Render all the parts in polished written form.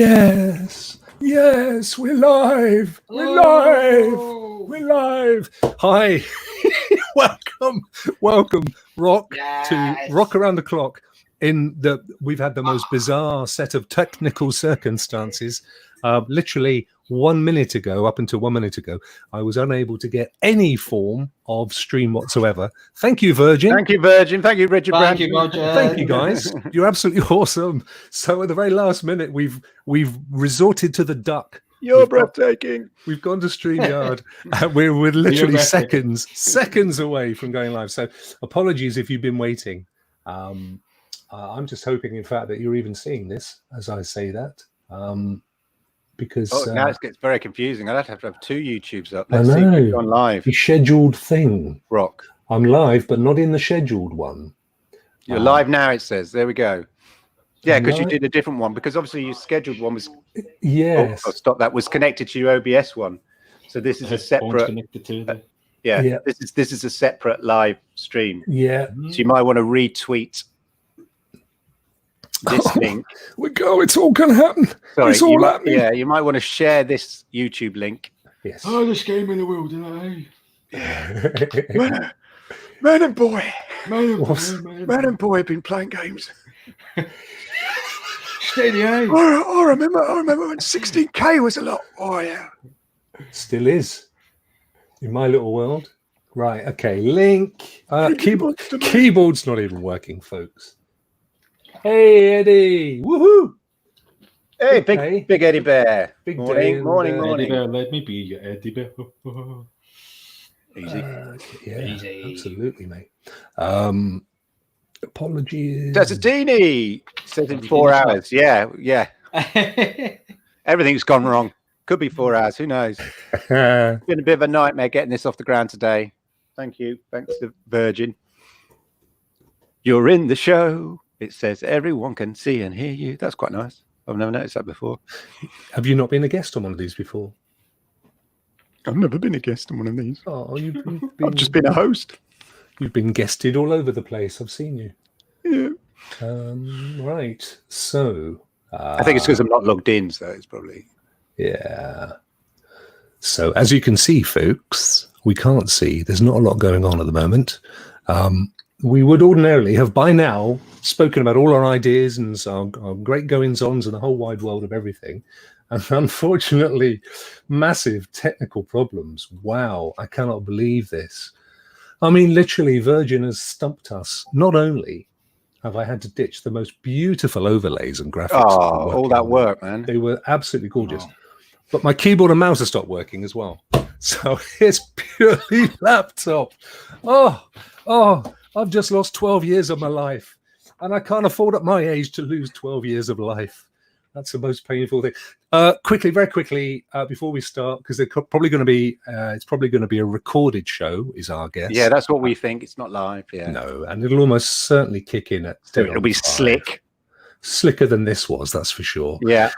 Yes, yes, we're live. We're live. Hi, welcome, Rokk to Rokk Around the Clock. We've had the most bizarre set of technical circumstances. Literally 1 minute ago, up until 1 minute ago, I was unable to get any form of stream whatsoever. Thank you, Virgin. Thank you, Virgin. Thank you, Richard. Thank you, Roger. Thank you, guys. You're absolutely awesome. So at the very last minute, we've resorted to the duck. You're breathtaking. We've gone to StreamYard. We're literally seconds away from going live. So apologies if you've been waiting. I'm just hoping, in fact, that you're even seeing this as I say that. Because now it gets very confusing. I'd have to have two YouTubes up. Let's see if we've gone live. The scheduled thing. Rokk. I'm live, but not in the scheduled one. You're live now, it says. There we go. Yeah, because you did a different one. Because obviously your scheduled one was... Yes. Oh, stop. That was connected to your OBS one. So this is a separate... Connected to the... yeah. This is a separate live stream. Yeah. So you might want to retweet this link. It's all going to happen. Sorry, it's all happening. Yeah, you might want to share this YouTube link. Yes. Oh, this game in the wilderness. Man and boy. Man and boy have been playing games. Stadia. I remember when 16K was a lot. Oh, yeah. Still is. In my little world. Right, okay. Link. Keyboard's not even working, folks. Hey, Eddie. Woohoo. Hey, big Eddie Bear. Big morning. Eddie Bear, let me be your Eddie Bear. Easy. Easy. Absolutely, mate. Apologies. Desertini says in 4 hours. Yeah. Everything's gone wrong. Could be 4 hours. Who knows? It's been a bit of a nightmare getting this off the ground today. Thank you. Thanks to Virgin. You're in the show. It says everyone can see and hear you. That's quite nice. I've never noticed that before. Have you not been a guest on one of these before? I've never been a guest on one of these. Oh, I've just been a host. You've been guested all over the place. I've seen you. Yeah. Right. So I think it's because I'm not logged in, so it's probably. Yeah. So as you can see, folks, we can't see. There's not a lot going on at the moment. We would ordinarily have by now spoken about all our ideas and our great goings-ons and the whole wide world of everything. And unfortunately, massive technical problems. Wow, I cannot believe this. I mean, literally, Virgin has stumped us. Not only have I had to ditch the most beautiful overlays and graphics. Oh, all that work, man. They were absolutely gorgeous. But my keyboard and mouse have stopped working as well. So it's purely laptop. Oh, I've just lost 12 years of my life. And I can't afford at my age to lose 12 years of life. That's the most painful thing. Very quickly, before we start, because it's probably going to be a recorded show, is our guess. Yeah, that's what we think. It's not live. Yeah. No, and it'll almost certainly kick in at. So it'll be slick. Slicker than this was, that's for sure. Yeah.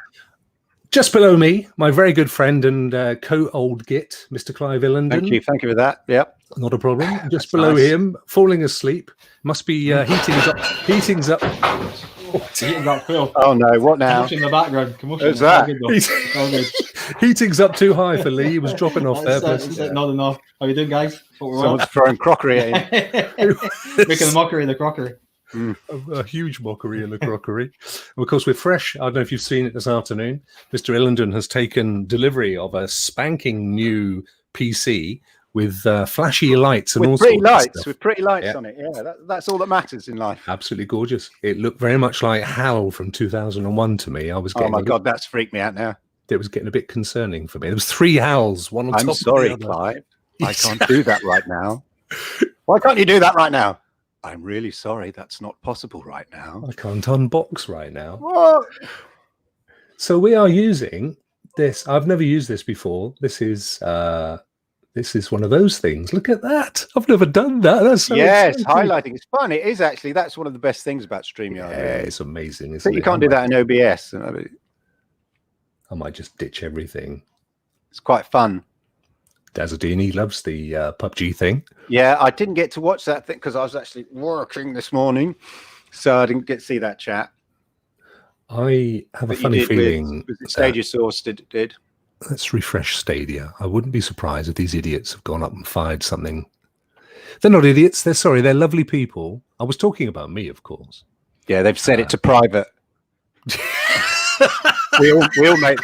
Just below me, my very good friend and co-old git, Mr. Clive Illenden. Thank you for that. Yep. Not a problem. Just below him, falling asleep. Must be heating's up. Heating's up, Phil. Oh no! What now? Commotion in the background. Who's that? Heating's up too high for Lee. He was dropping off there. Not enough. How you doing, guys? Someone's throwing crockery at him. Making a mockery of the crockery. A huge mockery in the crockery. And of course, we're fresh. I don't know if you've seen it this afternoon. Mr. Illenden has taken delivery of a spanking new PC with flashy lights and all sorts of stuff. With pretty lights on it. Yeah, that's all that matters in life. Absolutely gorgeous. It looked very much like HAL from 2001 to me. Oh my God, that's freaked me out now. It was getting a bit concerning for me. There was 3 HALs, one on top of the other. I'm sorry, Clive. I can't do that right now. Why can't you do that right now? I'm really sorry. That's not possible right now. I can't unbox right now. What? So we are using this. I've never used this before. This is one of those things. Look at that. I've never done that. That's so exciting. Highlighting. It's fun. It is actually. That's one of the best things about StreamYard. Yeah, it's amazing. You can't do that in OBS. I might just ditch everything. It's quite fun. Desertini loves the PUBG thing. Yeah, I didn't get to watch that thing because I was actually working this morning, so I didn't get to see that chat. I have a That you funny did feeling. with Stadia Source did. Let's refresh Stadia. I wouldn't be surprised if these idiots have gone up and fired something. They're not idiots. They're lovely people. I was talking about me, of course. Yeah, they've set it to private. we all make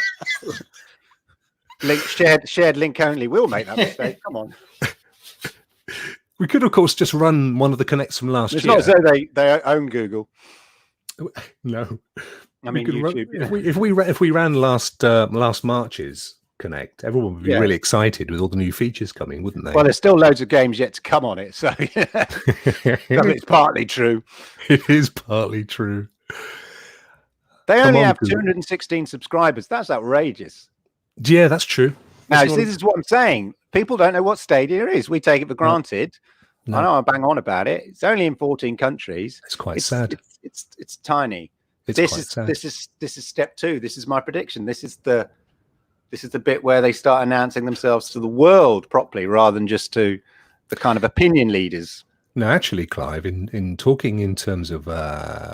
link shared link only. We'll make that mistake. Come on. We could, of course, just run one of the connects from last It's year. not as though they own Google. No, I mean YouTube. If we ran last March's Connect, everyone would be really excited with all the new features coming, wouldn't they? Well, there's still loads of games yet to come on it, so it's partly true. It is partly true. They only have 216 subscribers. That's outrageous. Yeah, that's true. Now, this is what I'm saying. People don't know what Stadia is. We take it for granted. No. I know I bang on about it. It's only in 14 countries. It's quite sad. It's tiny. This is step 2. This is my prediction. This is the bit where they start announcing themselves to the world properly, rather than just to the kind of opinion leaders. No, actually, Clive, in talking in terms of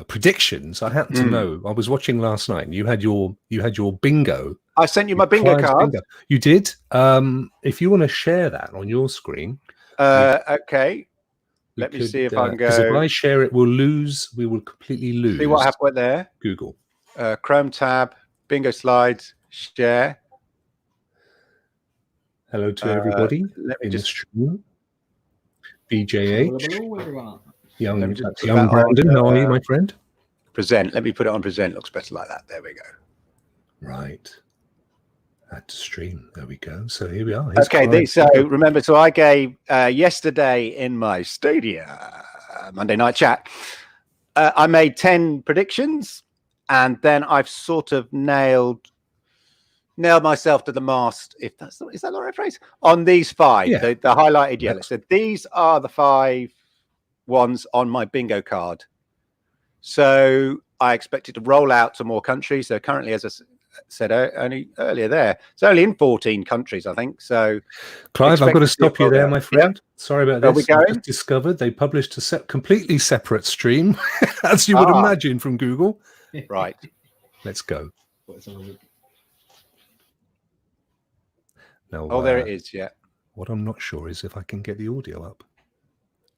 predictions, I happen to know. I was watching last night, and you had your bingo. I sent you my bingo card. Bingo. You did. If you want to share that on your screen, okay. Let me see if I can go. Because if I share it, we'll lose. We will completely lose. See what happened there? Google. Chrome tab, bingo slides, share. Hello to everybody. Let me just stream. BJH. Young Brandon, how are you, my friend? Present. Let me put it on present. Looks better like that. There we go. Right. Add to stream. There we go. So here we are. Okay. So remember, I gave yesterday in my Stadia Monday night chat, I made 10 predictions, and then I've sort of nailed myself to the mast, is that the right phrase, on these 5, the highlighted yellow. So these are the 5 ones on my bingo card. So I expect it to roll out to more countries. So currently, as I said only earlier there, it's only in 14 countries, I think. So Clive, I've got to stop you there, my friend. Yep. Sorry about this. I just discovered they published a completely separate stream, as you would imagine, from Google. Right. Let's go. Now, there it is. Yeah. What I'm not sure is if I can get the audio up.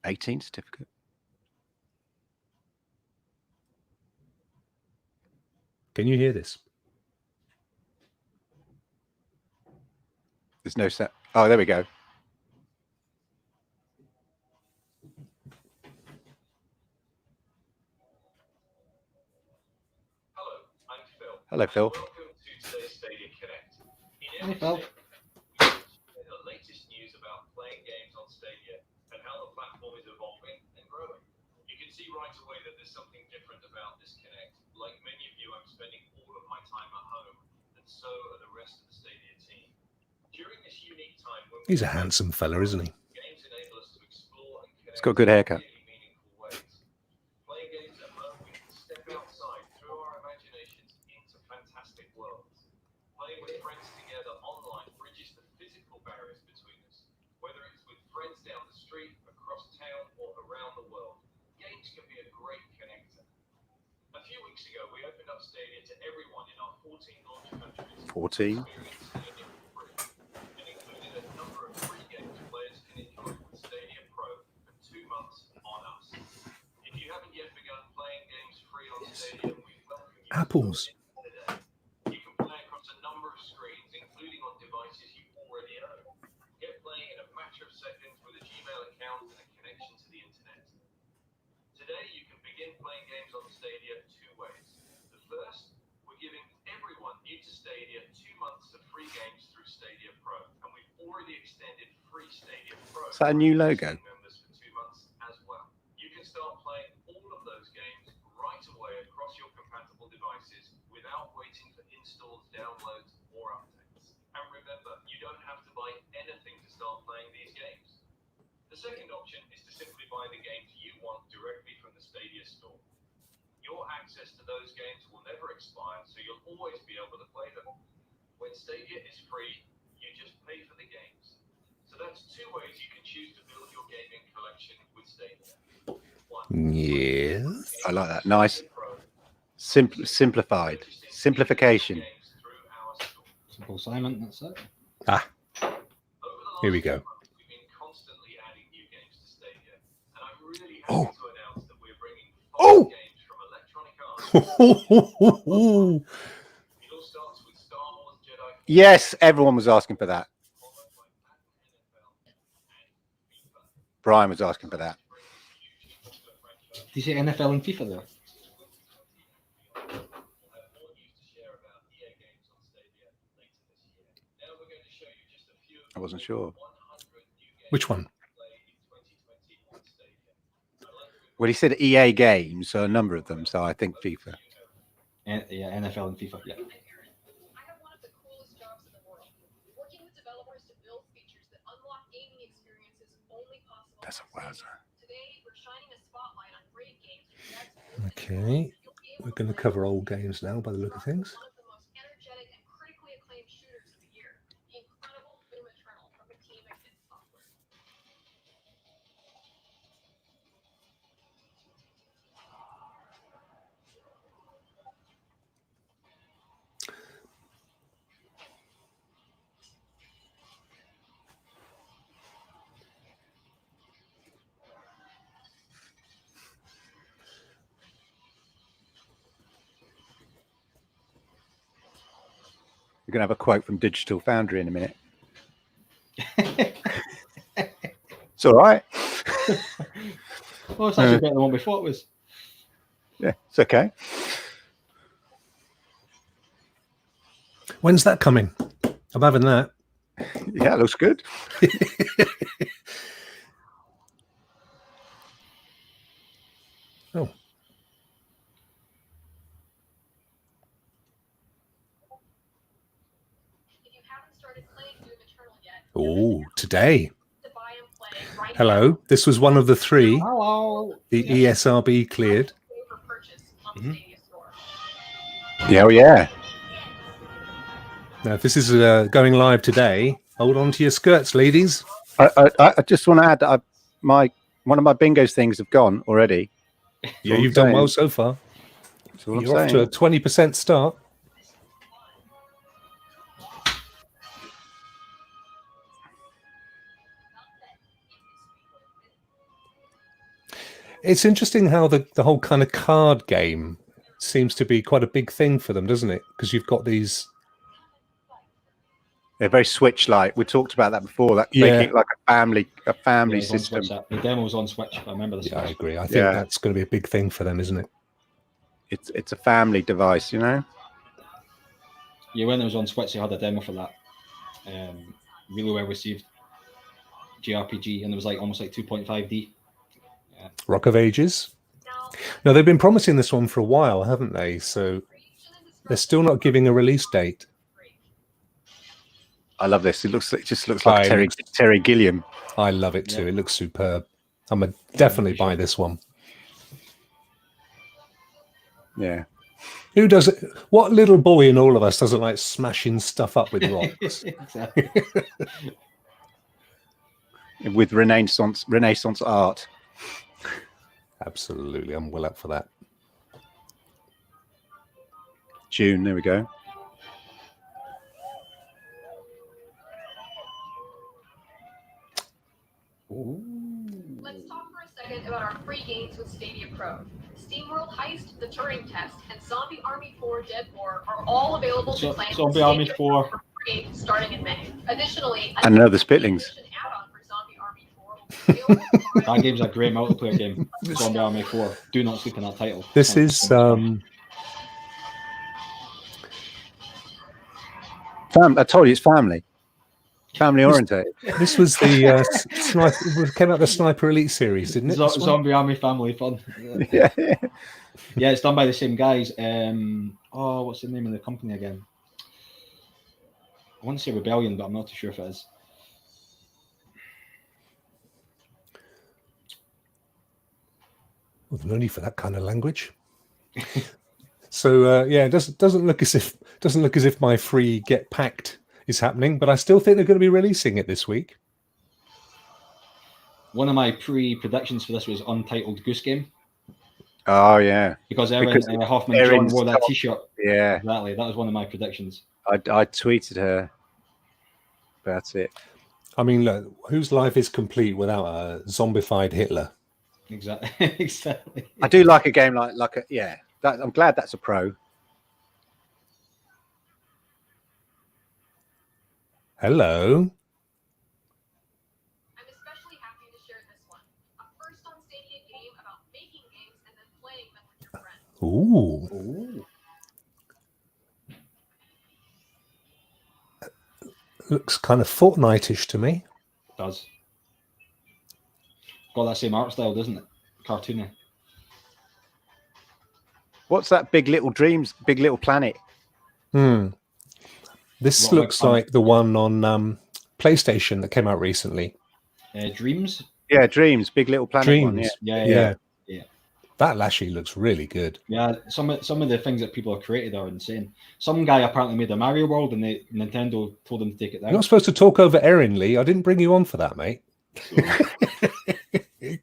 18 certificate. Can you hear this? There's no set. Oh, there we go. Hello, I'm Phil. Hello, Phil. Welcome to today's Stadia Connect. Hey, Phil. The latest news about playing games on Stadia and how the platform is evolving and growing. You can see right away that there's something different about this Connect. Like many of you, I'm spending all of my time at home, and so are the rest of the Stadia team. During this unique time, when he's a handsome fella, isn't he? Games enable us to explore and connect. He's got a good haircut. In meaningful ways. Playing games at home, we can step outside through our imaginations into fantastic worlds. Playing with friends together online bridges the physical barriers between us. Whether it's with friends down the street, across town, or around the world, games can be a great connector. A few weeks ago, we opened up Stadia to everyone in our 14 launch countries. 14. And included a number of free games players can enjoy with Stadia Pro for 2 months on us. If you haven't yet begun playing games free on Stadia, we welcome you. Apples. You can play across a number of screens, including on devices you already own. Get playing in a matter of seconds with a Gmail account and a connection to the internet. Today, you can begin playing games on Stadia 2 ways. The first, we're giving everyone new to Stadia 2 months of free games through Stadia Pro, and we've already extended free Stadia Pro. Is that a new logo? Members for 2 months as well. You can start playing all of those games right away across your compatible devices without waiting for installs, downloads, or updates. And remember, you don't have to buy anything to start playing these games. The second option is to simply buy the games you want directly from the Stadia store. Your access to those games will never expire, so you'll always be able to play them. When Stadia is free, you just pay for the games. So that's 2 ways you can choose to build your gaming collection with Stadia. 1. Yes. I like that. Nice. Simplification. Simple Simon, that's it. Ah, here we go. We've been constantly adding new games to Stadia, and I'm really Oh. happy to announce that we're bringing 5 Oh. games from Electronic Arts. It all starts with Star Wars Jedi. Yes, everyone was asking for that. Followed by Madden NFL and FIFA. Brian was asking for that. Did you say NFL and FIFA there? I wasn't sure. Which one? Well, he said EA games, so a number of them. So I think FIFA. Yeah, NFL and FIFA. Yeah. I have one of the coolest jobs in the world, working with developers to build features that unlock gaming experiences only possible. That's a wowzer. Today, we're shining a spotlight on great games. Okay, we're going to cover old games now by the look of things. One of the most energetic and critically acclaimed shooters of the year, the incredible Doom Eternal from the team at Kensal. You're going to have a quote from Digital Foundry in a minute. It's all right. Well, it's actually better than the one before it was. Yeah, it's okay. When's that coming? I'm having that. Yeah, it looks good. Oh, If you haven't started playing Doom Eternal yet, oh, today. to buy and play right Hello. This was one of the 3 Hello. the ESRB cleared. now for purchase on the Mhm. Stadia store. Yeah, oh, yeah. Now, if this is going live today, hold on to your skirts, ladies. I just want to add that one of my bingos things have gone already. Yeah, all you've I'm done well saying. so far. That's all I'm You're off to a saying. 20% start. It's interesting how the whole kind of card game seems to be quite a big thing for them, doesn't it? Because you've got these. They're very Switch-like. We talked about that before. That Yeah. making it like a family Yeah, it's on system. Switch, the demo was on Switch. I remember the Switch. Yeah, I agree. I think Yeah. that's going to be a big thing for them, isn't it? It's a family device, you know. Yeah, when it was on Switch, they had a demo for that. Really well received. JRPG, and it was like almost like 2.5D. Rock of Ages. Now, Now, they've been promising this one for a while, haven't they? So creation and they're still not giving a release date. I love this. It just looks like I- Terry Gilliam. I love it too. Yeah. It looks superb. I'm going to definitely buy this one. Yeah. Who does it? What little boy in all of us doesn't like smashing stuff up with rocks? Exactly. With Renaissance art. Absolutely. I'm well up for that. June, there we go. Let's talk for a second about our free games with Stadia Pro. SteamWorld Heist, The Turing Test, and Zombie Army 4 Dead War are all available to play on Zombie Army Stadia 4. for free starting in May. Additionally, And another Spitlings. add-on for Zombie Army 4 will be available That game's a great multiplayer game. Zombie Army 4. Do not sleep in that title. This is I told you it's family orientated. this was the sniper, came out the Sniper Elite series, didn't it? This one? Zombie Army Family Fun. Yeah. Yeah, it's done by the same guys. What's the name of the company again? I want to say Rebellion, but I'm not too sure if it is. Well, no need for that kind of language. So yeah, it doesn't look as if my free Get Packed is happening, but I still think they're going to be releasing it this week. One of my pre-predictions for this was Untitled Goose Game. Oh yeah, because Because Erin Hoffman John Erin's wore that top- T-shirt. yeah. Exactly. That was one of my predictions. I tweeted her about it. I mean, look, whose life is complete without a zombified Hitler? Exactly. Exactly. I do like a game like a yeah. I'm glad that's a pro. Hello. I'm especially happy to share this one. A first on Stadia game about making games and then playing them with your friends. Ooh. Ooh. Looks kind of Fortnite-ish to me. It does. Got that same art style, doesn't it? Cartoony. What's that Big Little Dreams, Big Little Planet? This What looks website? like the one on PlayStation that came out recently. Dreams. Yeah, Dreams, Big Little Planet one. Dreams. Yeah. Yeah. That actually looks really good. Yeah, some of the things that people have created are insane. Some guy apparently made a Mario World, and Nintendo told him to take it down. You're not supposed to talk over Erin, Lee. I didn't bring you on for that, mate.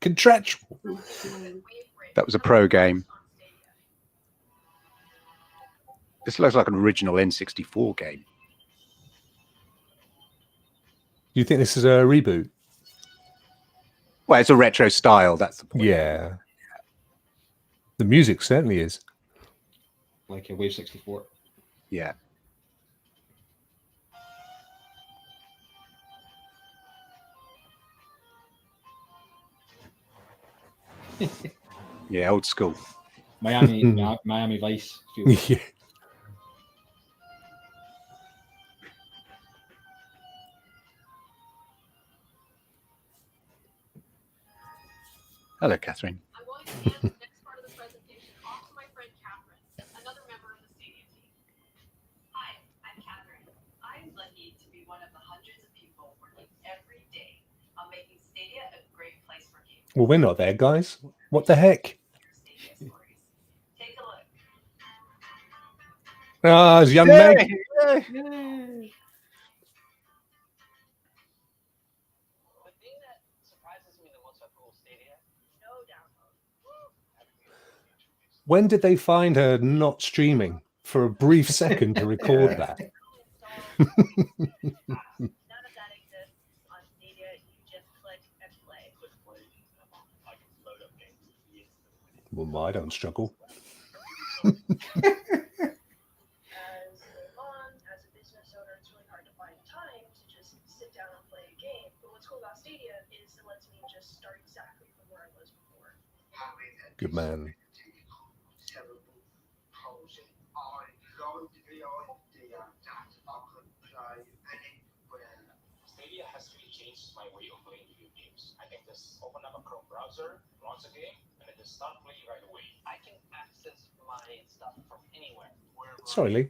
Contractual. That was a pro game. This looks like an original N64 game. You think this is a reboot? Well, it's a retro style. That's the point. Yeah. The music certainly is. Like a Wave 64. Yeah. Yeah, old school. Miami Vice. Feel. Yeah. Hello, Catherine. I'm going to hand the next part of the presentation off to my friend Catherine, another member of the Stadia team. Hi, I'm Catherine. I'm lucky to be one of the hundreds of people working every day on making Stadia a great place for gamers. Well, we're not there, guys. What the heck? Stadia stories. Take a look. Ah, it's young Meg. The thing that surprises me the most about Google Stadia, No download. When did they find her not streaming for a brief second to record that? None of that exists on Stadia. You just click and play. click play, I can load up games instantly. Well, I don't struggle. As a business owner, it's really hard to find time to just sit down and play a game. But what's cool about Stadia is it lets me just start exactly from where I was before. Good man. Stadia has really changed my way of playing video games. I can just open up a Chrome browser, launch a game, and then just start playing right away. I can access my stuff from anywhere. Sorry, Lee.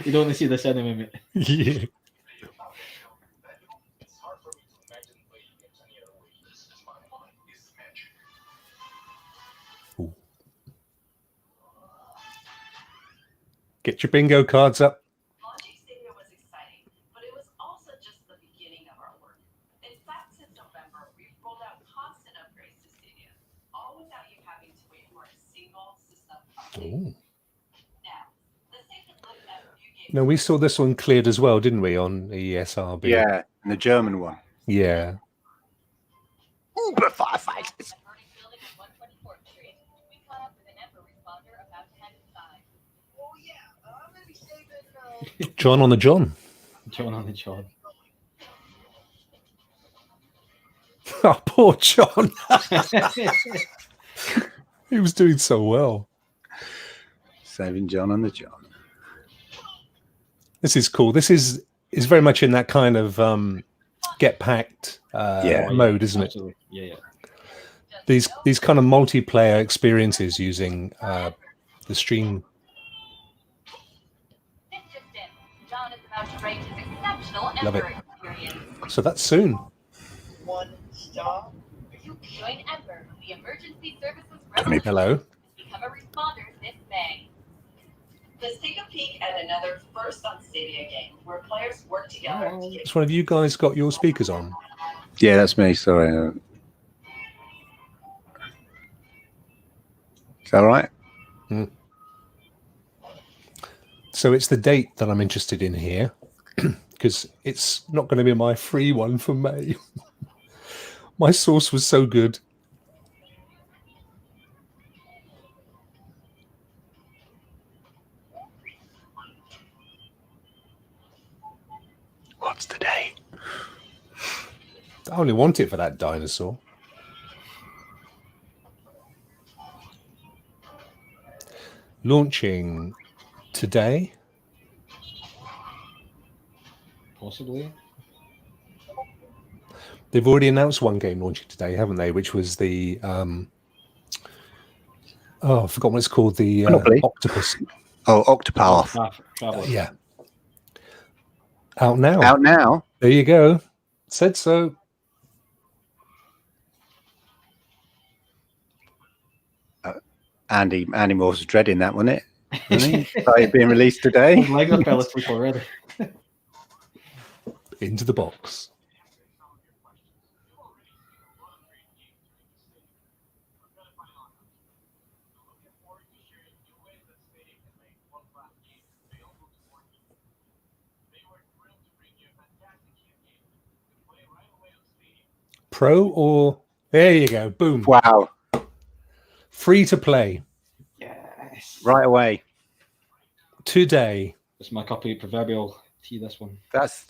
You don't want to see this anyway, mate. Yeah. It's hard for me to imagine playing games any other way. This is my mind. This is magic. Ooh. Get your bingo cards up. Launching Stadia was exciting, but it was also just the beginning of our work. In fact, since November, we've rolled out constant upgrades to Stadia, all without you having to wait for a single system update. Ooh. Now, let's take a look at a few games. No, we saw this one cleared as well, didn't we, on ESRB? Yeah, and the German one. Yeah. Uber firefighters. The burning building on 124th Street. We caught up with an Ember responder about to head inside. Oh yeah, I'm gonna be saving. John on the John. John on the John. Oh, poor John. He was doing so well. Saving John and the John. This is cool. This is very much in that kind of get packed mode, isn't it? Absolutely. Yeah. These kind of multiplayer experiences using the stream. This just in. John is about to rate his exceptional Love it. Ember experience. So that's soon. 1 star. Join Ember, the emergency services Hello. Become a responder this May. Let's take a peek at another first on Stadia game where players work together to get Has one of you guys got your speakers on? Yeah, that's me. Sorry. Is that right? So it's the date that I'm interested in here, because it's not going to be my free one for May. My source was so good. What's the date? I only want it for that dinosaur. Launching today. Possibly. They've already announced one game launching today, haven't they? Which was the I forgot what it's called. The Octopus. Oh, Octopath. Yeah. Out now. Out now. There you go. Said so. Andy Moore's dreading that, wasn't it? Started being released today. His leg fell asleep already. Into the box. Pro or there you go. Boom. Wow. Free to play. Yes. Right away. Today. It's my copy of proverbial tea, this one.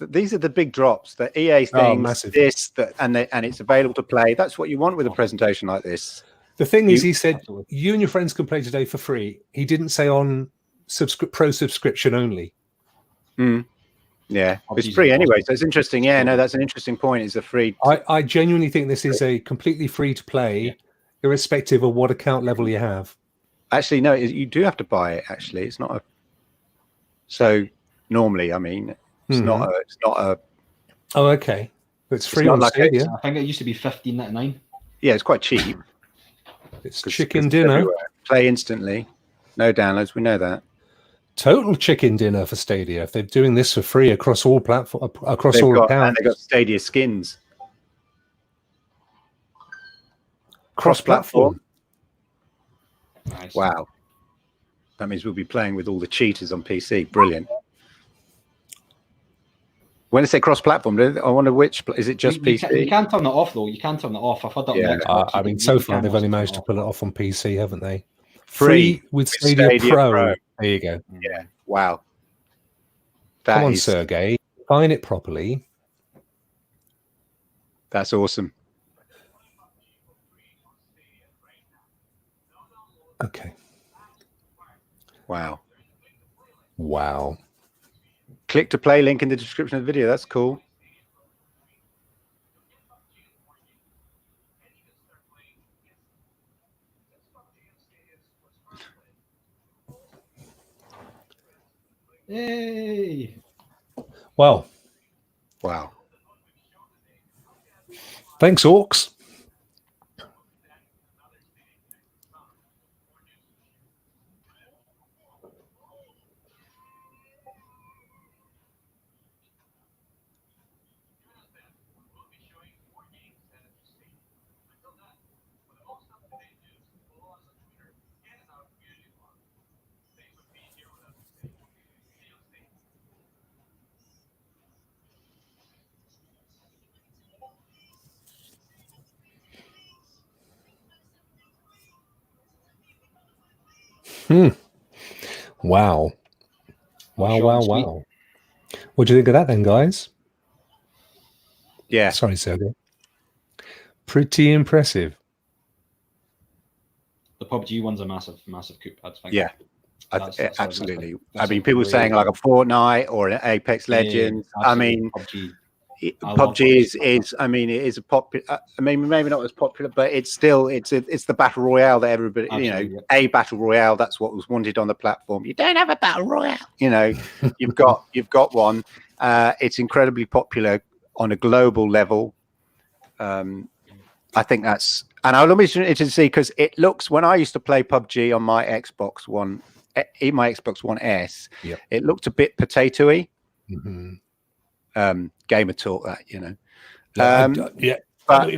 These are the big drops. The EA things, massive. and it's available to play. That's what you want with a presentation like this. The thing is, he said you and your friends can play today for free. He didn't say on pro subscription only. Yeah, it's free anyway, so it's interesting. Yeah, no, that's an interesting point. It's a free. I genuinely think this is a completely free to play, irrespective of what account level you have. Actually, no, you do have to buy it. Actually, it's not a. So normally, I mean, it's not a. Oh, okay. It's free on Stadia. I think it used to be $15.99. Yeah, it's quite cheap. It's chicken dinner. Everywhere. Play instantly, no downloads. We know that. Total chicken dinner for Stadia. If they're doing this for free across all platforms, across all accounts, and they've got Stadia skins. Cross-platform. Nice. Wow, that means we'll be playing with all the cheaters on PC. Brilliant. When I say cross-platform, I wonder which is it? Just PC? You can't turn it off though. You can't turn it off. I've had that. Yeah. I mean, so far they've only managed to pull it off on PC, haven't they? Free with Stadia Pro. There you go. Yeah. Wow. Come on, Sergey. Define it properly. That's awesome. Okay. Wow. Wow. Click to play, link in the description of the video. That's cool. Yay! Wow. Wow. Thanks, Orcs. Wow. Wow. What do you think of that then, guys? Yeah. Sorry, Sergey. Pretty impressive. The PUBG one's a massive coup. Yeah. Absolutely. I mean, people saying like a Fortnite or an Apex Legends. I mean, PUBG is. I mean, it is a popular. I mean, maybe not as popular, but it's still it's the battle royale that everybody a battle royale. That's what was wanted on the platform. You don't have a battle royale. You've got one. It's incredibly popular on a global level. I think that's, and I'll be interested to see because it looks. When I used to play PUBG on my Xbox One, my Xbox One S, it looked a bit potatoey. Gamer talk, that But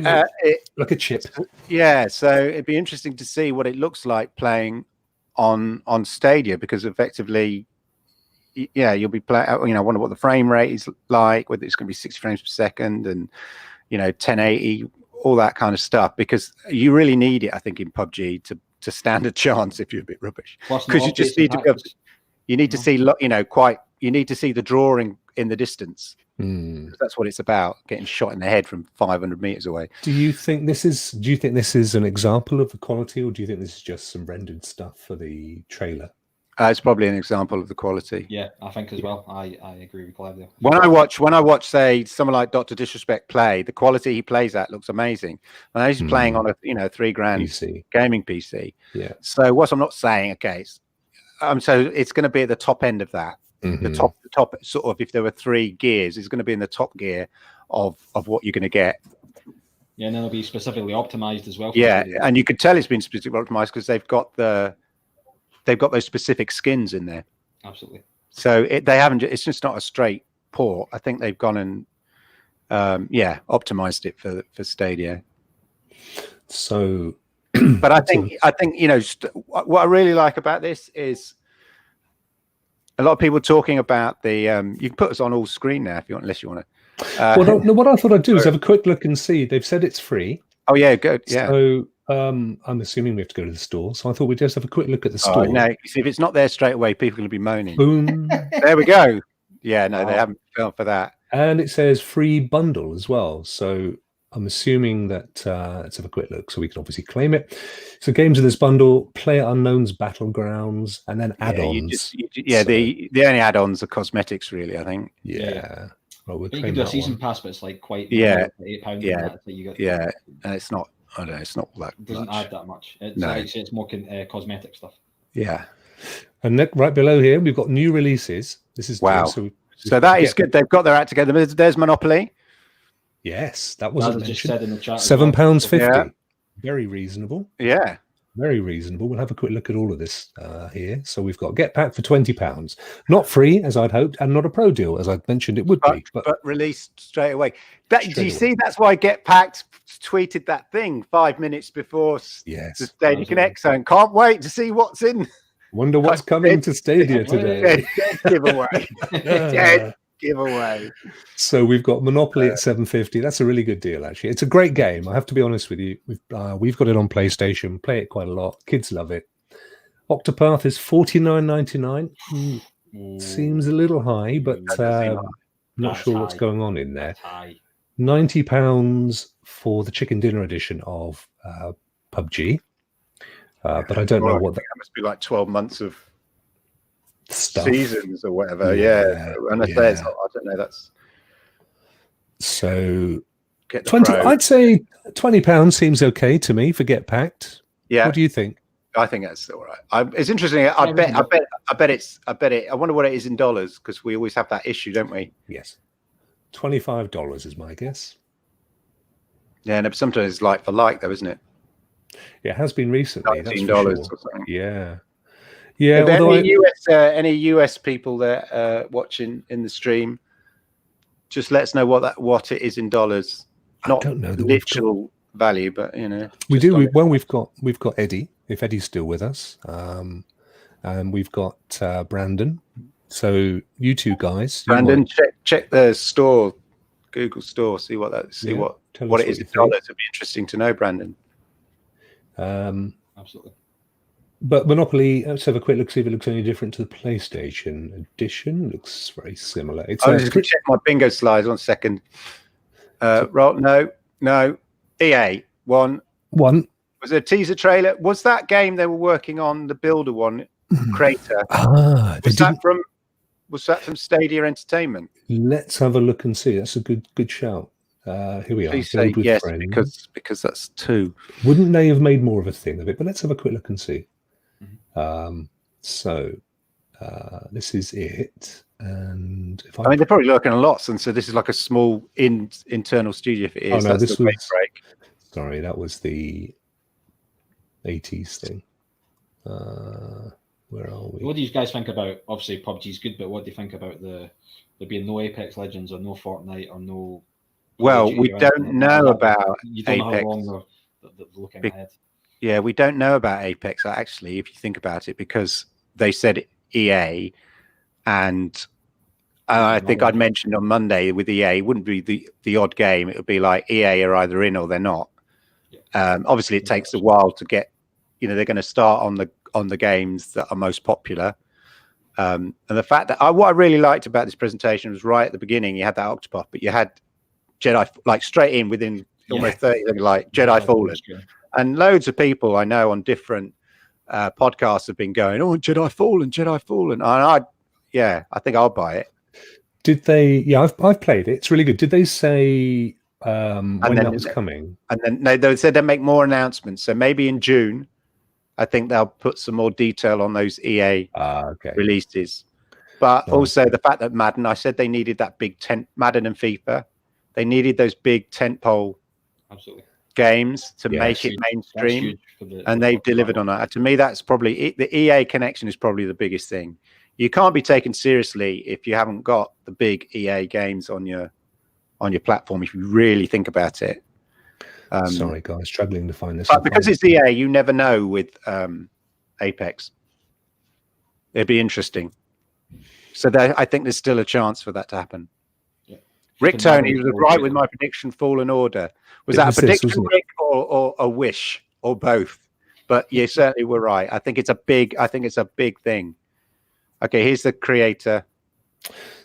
like a chip. Yeah, so it'd be interesting to see what it looks like playing on Stadia, because effectively, yeah, you'll be playing. I wonder what the frame rate is like, whether it's going to be 60 frames per second, and 1080, all that kind of stuff. Because you really need it, I think, in PUBG to stand a chance if you're a bit rubbish. Because you just need to be able to, you need to see, you need to see the drawing in the distance. That's what it's about, getting shot in the head from 500 meters away. Do you think this is an example of the quality, or do you think this is just some rendered stuff for the trailer? It's probably an example of the quality. Yeah, I think as well. I agree with Clive there. When I watch, say, someone like Dr. Disrespect play, the quality he plays at looks amazing. And he's playing on a $3,000 PC. gaming PC. Yeah. So what I'm not saying, okay, so it's going to be at the top end of that. The top sort of, if there were 3 gears, it's going to be in the top gear of what you're going to get. Yeah, and then it'll be specifically optimized as well. Yeah, and you could tell it's been specifically optimized because they've got those specific skins in there. Absolutely. So they haven't. It's just not a straight port. I think they've gone and optimized it for Stadia. So, but I think what I really like about this is a lot of people talking about the. You can put us on all screen now if you want, unless you want to. Well, no, what I thought I'd do is have a quick look and see. They've said it's free. Oh yeah, good. Yeah. So I'm assuming we have to go to the store. So I thought we'd just have a quick look at the store. No, see, if it's not there straight away, people are going to be moaning. Boom. There we go. Yeah, no, they haven't gone for that. And it says free bundle as well. So I'm assuming that let's have a quick look so we can obviously claim it. So games in this bundle: PlayerUnknown's Battlegrounds, and then add-ons. The only add-ons are cosmetics, really, I think. Yeah. Well, you can do a season pass, but it's like quite £8. And it's not. I don't know. It's not that. It doesn't add that much. It's it's more cosmetic stuff. Yeah. And right below here, we've got new releases. This is wow. So that is good. They've got their act together. There's Monopoly. Yes, that was just said in the chat. £7.50. Yeah. Very reasonable. Yeah. Very reasonable. We'll have a quick look at all of this here. So we've got Get Pack for £20. Not free, as I'd hoped, and not a pro deal, as I mentioned it would be. But released straight away. Do you see? That's why Get Packed tweeted that thing 5 minutes before the Stadia Connect zone. Can't wait to see what's in. Wonder what's coming to Stadia today. Dead giveaway. Dead giveaway. So we've got Monopoly at $7.50. That's a really good deal, actually. It's a great game. I have to be honest with you. We've got it on PlayStation. Play it quite a lot. Kids love it. Octopath is $49.99. Seems a little high, but not sure what's going on in there. £90 for the Chicken Dinner edition of PUBG. But I don't know what that must be like 12 months of stuff. Seasons or whatever. Yeah. And I say it's, I don't know. That's so 20. I'd say £20 seems okay to me for Get Packed. Yeah. What do you think? I think that's all right. It's interesting. I wonder what it is in dollars, because we always have that issue, don't we? Yes. $25 is my guess. Yeah, and sometimes it's like for like, though, isn't it? It has been recently. $19 or something. Yeah. Yeah. Any US people that watching in the stream, just let us know what it is in dollars. Not I don't know the literal value, but we do. We've got Eddie. If Eddie's still with us, and we've got Brandon. So you two guys, Brandon, check the store, Google Store, see what it is in dollars. It'd be interesting to know, Brandon. Absolutely. But Monopoly, let's have a quick look, see if it looks any different to the PlayStation edition. Looks very similar. I'm just going to check my bingo slides 1 second. No. EA, one. Was there a teaser trailer? Was that game they were working on, the Builder one, Crater? Was that from Stadia Entertainment? Let's have a look and see. That's a good shout. Here we are. Please say yes, because that's 2. Wouldn't they have made more of a thing of it? But let's have a quick look and see. This is it. And if I mean, they're probably working on lots, and so this is like a small internal studio. If it is, no, this was break. Sorry, that was the 80s thing. Where are we? What do you guys think about? Obviously, PUBG is good, but what do you think about there being no Apex Legends or no Fortnite or no Well, we or anything don't like know that. about You don't know how Apex. long they're looking ahead. Yeah, we don't know about Apex actually, if you think about it, because they said EA, and I think I'd mentioned on Monday with EA, it wouldn't be the odd game. It would be like EA are either in or they're not. Yeah. Obviously, it takes a while to get. They're going to start on the games that are most popular. And the fact that what I really liked about this presentation was right at the beginning, you had that Octopus, but you had Jedi like straight in within almost 30 seconds, like Jedi Fallen. And loads of people I know on different podcasts have been going, "Oh, Jedi Fallen." And I think I'll buy it. Did they? Yeah, I've played it. It's really good. Did they say when that was coming? And then they said they'd make more announcements. So maybe in June, I think they'll put some more detail on those EA releases. But also the fact that Madden, I said they needed that big Madden and FIFA. They needed those big tentpole games to make it mainstream, and they've delivered on that. To me, that's probably the EA connection is probably the biggest thing. You can't be taken seriously if you haven't got the big EA games on your platform. If you really think about it. Sorry, guys, struggling to find this. But because it's EA, you never know with Apex. It'd be interesting. So I think there's still a chance for that to happen. Yeah. Rick Tony was right with my prediction. Fallen Order. Was that a prediction, Rick, or a wish, or both? But you certainly were right. I think it's a big thing. Okay, here's the creator.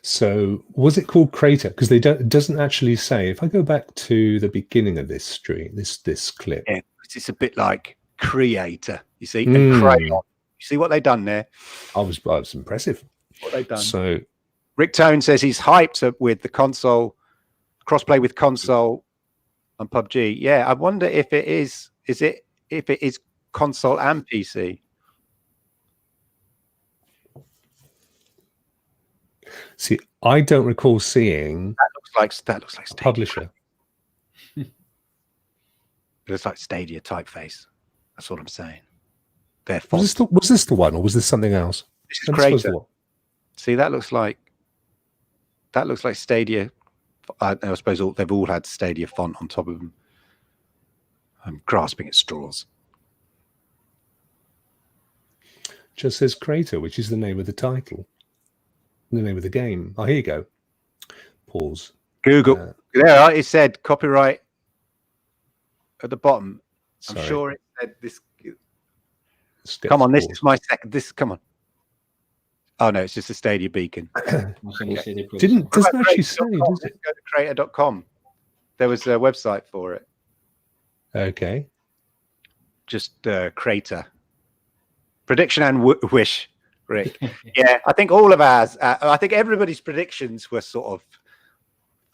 So was it called Crater? Because it doesn't actually say. If I go back to the beginning of this stream, this clip, it's a bit like Creator. You see, and Crayon. You see what they've done there? I was impressive. What they've done. So Rick Tone says he's hyped with the console crossplay with console and PUBG. Yeah, I wonder if it is. If it is console and PC. See, I don't recall seeing that looks like Stadia. Publisher. It looks like Stadia typeface. That's what I'm saying. Was this the one, or was this something else? This is Creator. See, that looks like Stadia. I suppose they've all had Stadia font on top of them. I'm grasping at straws. Just says Creator, which is the name of the title. The name of the game. Oh, here you go. Pause. Google. There, it said copyright at the bottom. I'm sure it said this. Come on, this is my second. Come on. Oh no, it's just a Stadia beacon. Doesn't actually say, does it? Go to creator.com. There was a website for it. Okay. Just Creator. Prediction and wish. Rick. Yeah, I think all of ours, I think everybody's predictions were sort of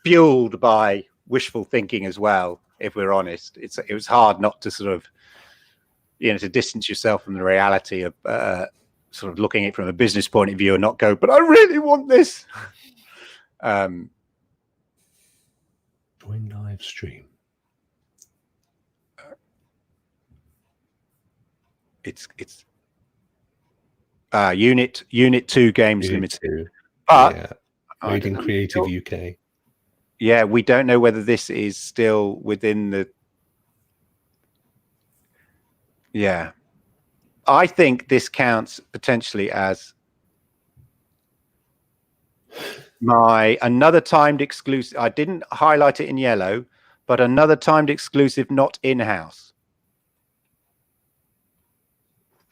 fueled by wishful thinking as well, if we're honest. It was hard not to sort of, to distance yourself from the reality of sort of looking at it from a business point of view and not go, but I really want this. Join live stream. It's Unit 2 Games Limited. 2. But Made in Creative UK. Yeah, we don't know whether this is still within the. Yeah, I think this counts potentially as another timed exclusive. I didn't highlight it in yellow, but another timed exclusive, not in-house.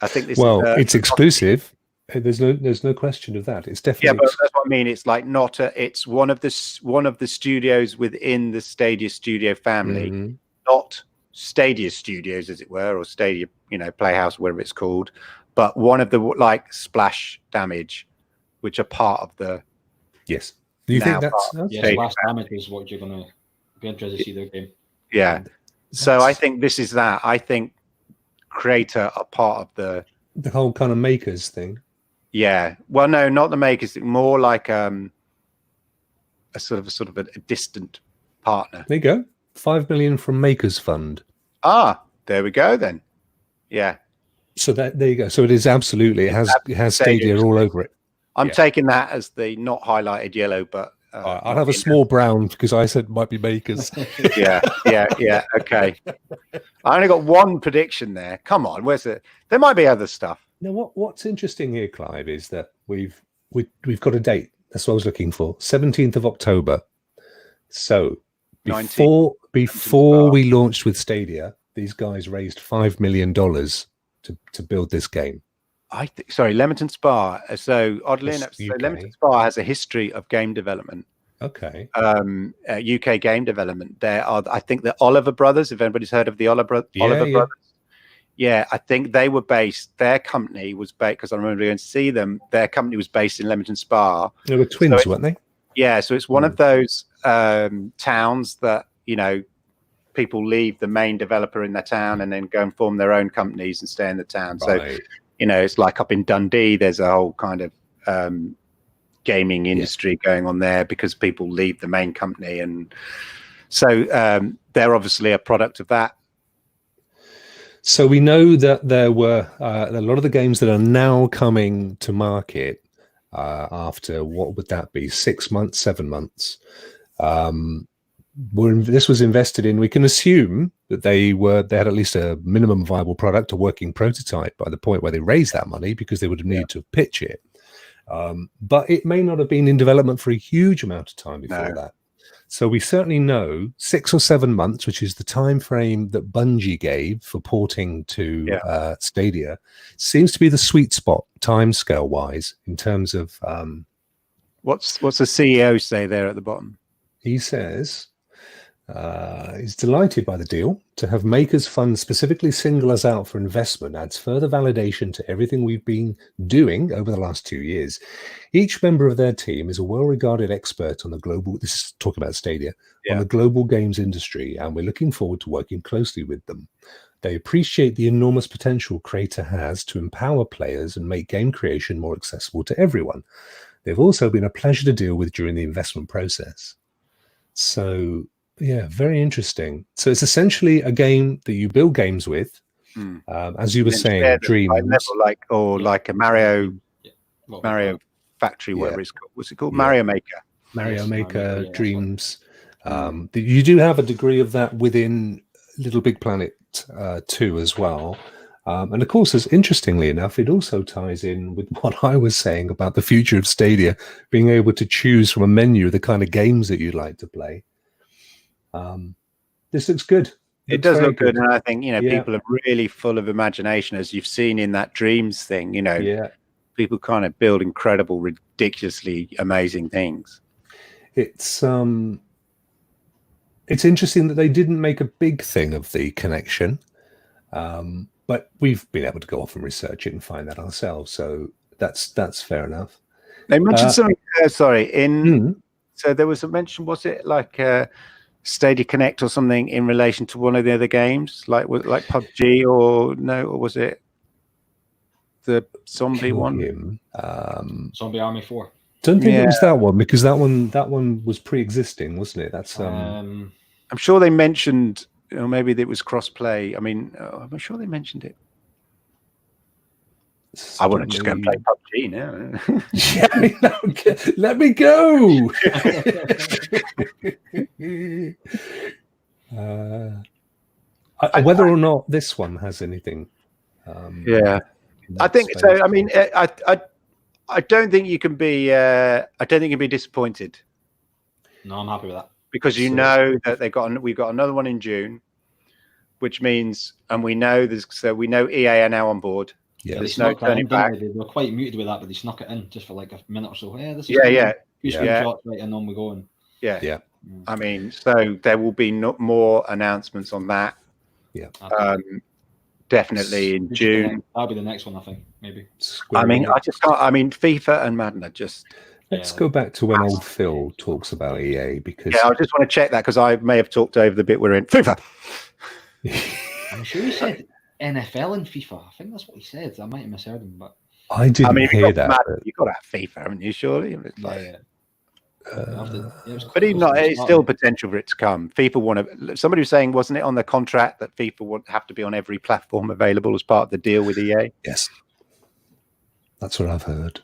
I think this. Well, it's exclusive. There's no question of that. It's definitely. Yeah, but that's what I mean. It's like not a. It's one of the studios within the Stadia Studio family, not Stadia Studios, as it were, or Stadia, Playhouse, whatever it's called, but one of the like Splash Damage, which are part of the. Yes. Do you think that's? Yeah, Splash Damage is what you're gonna be interested to see their game. Yeah. So I think this is that. I think Creator are part of the whole kind of makers thing. Yeah. Well, no, not the makers. More like a sort of a distant partner. There you go. 5 million from Makers Fund. Ah, there we go then. Yeah. So there you go. So it is absolutely. It has Stadia all over it. I'm taking that as the not highlighted yellow, but I'll have a small brown because I said might be makers. Yeah. Okay. I only got one prediction there. Come on, where's it? There might be other stuff. Now, what's interesting here, Clive, is that we've got a date. That's what I was looking for. 17th of October. So before we launched with Stadia, these guys raised $5 million to build this game. Sorry, Leamington Spa. So oddly Yes, enough, UK. Leamington Spa has a history of game development. Okay. UK game development. There are, I think, the Oliver Brothers. If anybody's heard of the Oliver Brothers, yeah, I think they were based. Their company was based, because I remember going to see them. Their company was based in Leamington Spa. They were twins, weren't they? Yeah, so it's one of those towns that, you know, people leave the main developer in their town and then go and form their own companies and stay in the town. Right. So, you know, it's like up in Dundee. There's a whole kind of gaming industry going on there because people leave the main company, and so they're obviously a product of that. So we know that there were a lot of the games that are now coming to market after, what would that be, 6 months, 7 months. This was invested in. We can assume that they had at least a minimum viable product, a working prototype, by the point where they raised that money, because they would have needed to pitch it. But it may not have been in development for a huge amount of time before that. So we certainly know 6 or 7 months, which is the time frame that Bungie gave for porting to Stadia, seems to be the sweet spot timescale wise in terms of. What's the CEO say there at the bottom? He says he's delighted by the deal. To have makers fund specifically single us out for investment adds further validation to everything we've been doing over the last 2 years. Each member of their team is a well-regarded expert on the global, this is talking about Stadia, on the global games industry, and we're looking forward to working closely with them. They appreciate the enormous potential Creator has to empower players and make game creation more accessible to everyone. They've also been a pleasure to deal with during the investment process. So, yeah, very interesting. So it's essentially a game that you build games with, as you were saying, dreams, like a Mario Factory, whatever it's called. What's it called? Mario Maker. Mario Maker, Dreams. You do have a degree of that within Little Big Planet 2 as well. And of course, as interestingly enough, it also ties in with what I was saying about the future of Stadia, being able to choose from a menu the kind of games that you'd like to play. This looks good. It does look good, and I think, you know, people are really full of imagination, as you've seen in that Dreams thing. You know, people kind of build incredible, ridiculously amazing things. It's interesting that they didn't make a big thing of the connection, but we've been able to go off and research it and find that ourselves. So that's fair enough. They mentioned something. So there was a mention. Was it like Stadia Connect or something in relation to one of the other games, like PUBG, or was it the zombie one? Zombie Army 4. Don't think it was that one, because that one was pre-existing, wasn't it? That's I'm sure they mentioned, or maybe it was cross-play. I mean, I'm sure they mentioned it. I want to just go and play PUBG now. Let me go. Whether or not this one has anything. I think so. I mean, I don't think you can be. I don't think you can be disappointed. No, I'm happy with that, because you know that we've got another one in June, which means, and we know we know EA are now on board. Yeah, there's no turning back. They were quite muted with that, but they snuck it in just for like a minute or so. Yeah, this is screenshots, right, and on we go. And I mean, so there will be more announcements on that. Definitely in June. That'll be the next one, I think. Maybe. I mean, I just can't. I mean, FIFA and Madden are just. Let's go back to when old Phil talks about EA, because I just want to check that, because I may have talked over the bit we're in. FIFA. I'm sure he said NFL and FIFA. I think that's what he said. I might have misheard him, but I didn't hear that. You got to have FIFA, haven't you? Surely. But even not, it's still potential for it to come. FIFA somebody was saying, wasn't it on the contract, that FIFA would have to be on every platform available as part of the deal with EA? Yes, that's what I've heard.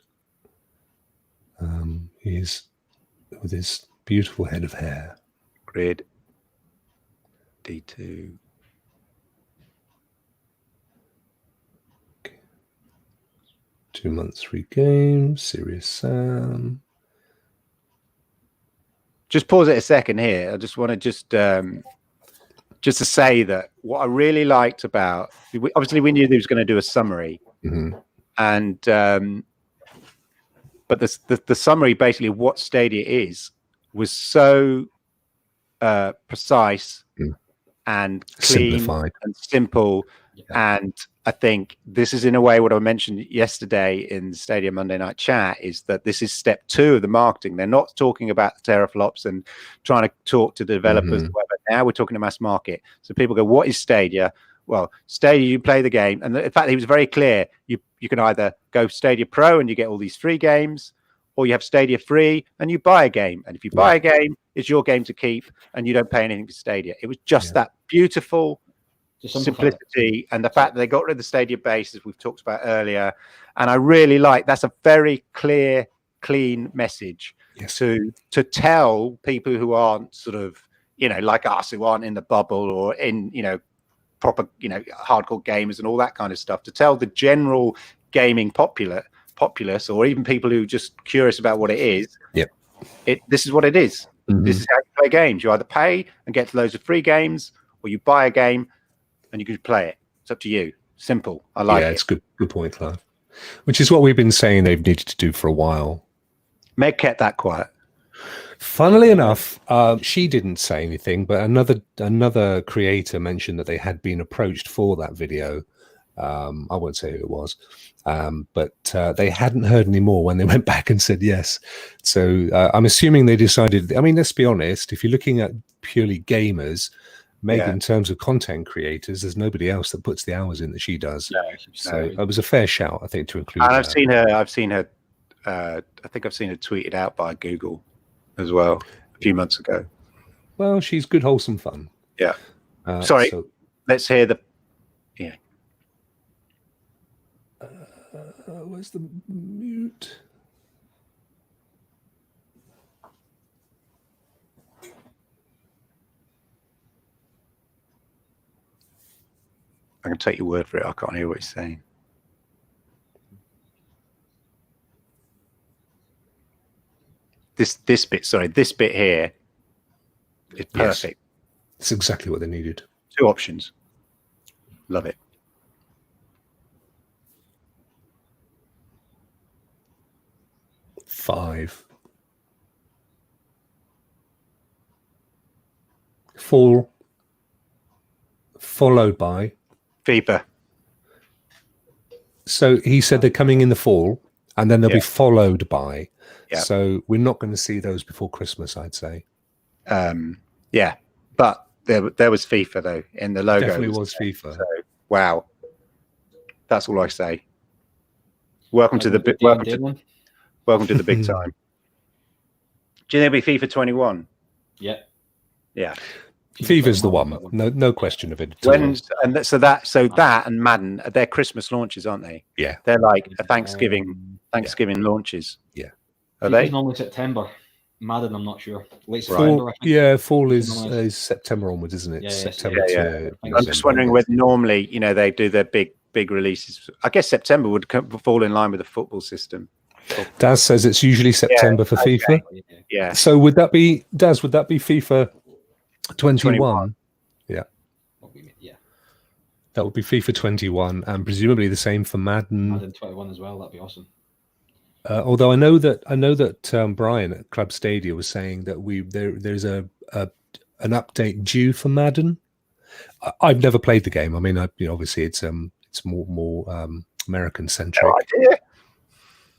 with his beautiful head of hair. Grid. D2. 2 months, 3 games. Serious Sam. Just pause it a second here. I just want to just to say that what I really liked about, obviously we knew he was going to do a summary, and but the summary basically of what Stadia is was so precise and clean, simplified, and simple. And I think this is in a way what I mentioned yesterday in the Stadia Monday night chat, is that this is step 2 of the marketing. They're not talking about the teraflops and trying to talk to the developers. Now we're talking to mass market. So people go, what is Stadia? Well, Stadia, you play the game. And in fact, he was very clear. You can either go Stadia Pro and you get all these free games, or you have Stadia Free and you buy a game. And if you buy a game, it's your game to keep and you don't pay anything for Stadia. It was just that beautiful simplicity, and the fact that they got rid of the Stadia base, as we've talked about earlier. And I really like, that's a very clear, clean message to tell people who aren't sort of, like us, who aren't in the bubble or in, proper, hardcore gamers and all that kind of stuff, to tell the general gaming populace, or even people who are just curious about what it is. This is what it is. This is how you play games. You either pay and get loads of free games, or you buy a game and you can play it. It's up to you. Simple. I like it. Yeah, it's good point, Clive. Which is what we've been saying they've needed to do for a while. Meg kept that quiet. Funnily enough, she didn't say anything, but another creator mentioned that they had been approached for that video. I won't say who it was, but they hadn't heard any more when they went back and said yes. So I'm assuming they decided. I mean, let's be honest. If you're looking at purely gamers, Meg, in terms of content creators, there's nobody else that puts the hours in that she does. So it was a fair shout, I think, to include. And I've seen her. I think I've seen her tweeted out by Google as well a few months ago. Well, she's good, wholesome fun. Yeah. Sorry. So, let's hear the. Yeah. Where's the mute? I can take your word for it. I can't hear what he's saying. This bit, this bit here is perfect. Yes. It's exactly what they needed. 2 options. Love it. Five. Fall. Followed by FIFA. So he said they're coming in the fall, and then they'll be followed by. So we're not going to see those before Christmas, I'd say. Yeah, but there was FIFA though in the logo. Definitely was FIFA. So, wow, that's all I say. Welcome to the big. Welcome to the big time. Do you think it'll be FIFA 21? Yeah. Yeah. FIFA's the one. No question of it. So that and Madden are their Christmas launches, aren't they? Yeah. They're like a Thanksgiving launches. Yeah. Are they? Normally September. Madden, I'm not sure. Late September, I think. Yeah, fall is September onwards, isn't it? Yeah, September. Yeah. I'm just wondering whether normally, they do their big releases. I guess September would fall in line with the football system. Daz says it's usually September for FIFA. Yeah. So would that be FIFA 21? Yeah. That would be FIFA 21, and presumably the same for Madden. Madden 21 as well. That'd be awesome. Although I know that Brian at Club Stadia was saying that there's an update due for Madden. I've never played the game. I mean, obviously it's more American centric.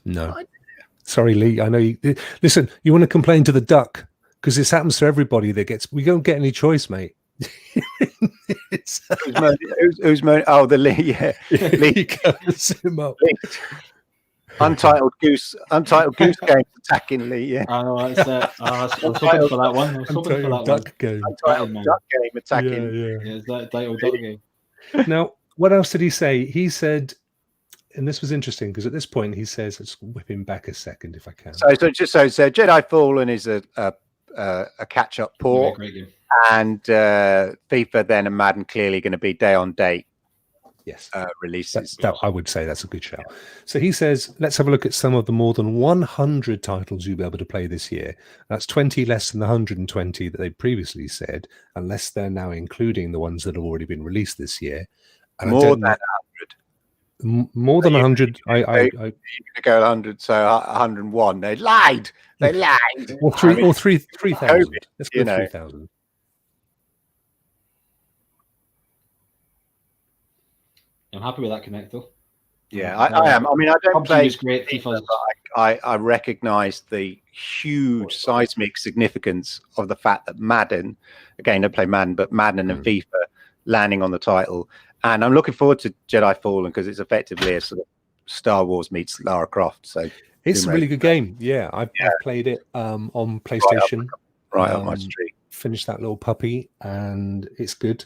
No, sorry, Lee. I know you. Listen, you want to complain to the duck because this happens to everybody. We don't get any choice, mate. Who's moaning? Oh, the Lee. Yeah, Lee goes him up. Untitled goose game attacking Lee. Yeah, I know. I was hoping for that one. I was hoping for that duck game. Untitled duck game attacking. Yeah, it's that titled duck game. Now, what else did he say? He said and this was interesting because at this point he says, "Let's whip him back a second if I can." So Jedi Fallen is a catch-up Yeah, port, great game. and FIFA then and Madden clearly going to be day on date Yes, releases. I would say that's a good shout. So he says, let's have a look at some of the more than 100 titles you'll be able to play this year. That's 20 less than the 120 that they previously said, unless they're now including the ones that have already been released this year. And More than 100. More than 100. You're going to go 100, so 101. They lied. They lied. Or 3,000. Let's go 3,000. I'm happy with that Connect though. Yeah, I am. I mean, I don't PUBG play is great. FIFA, but I recognise the huge seismic significance of the fact that Madden, again, I play Madden, but Madden and FIFA landing on the title. And I'm looking forward to Jedi Fallen because it's effectively a sort of Star Wars meets Lara Croft. So it's a really good game. Yeah, I've played it on PlayStation. Right up my street. Finished that little puppy, and it's good.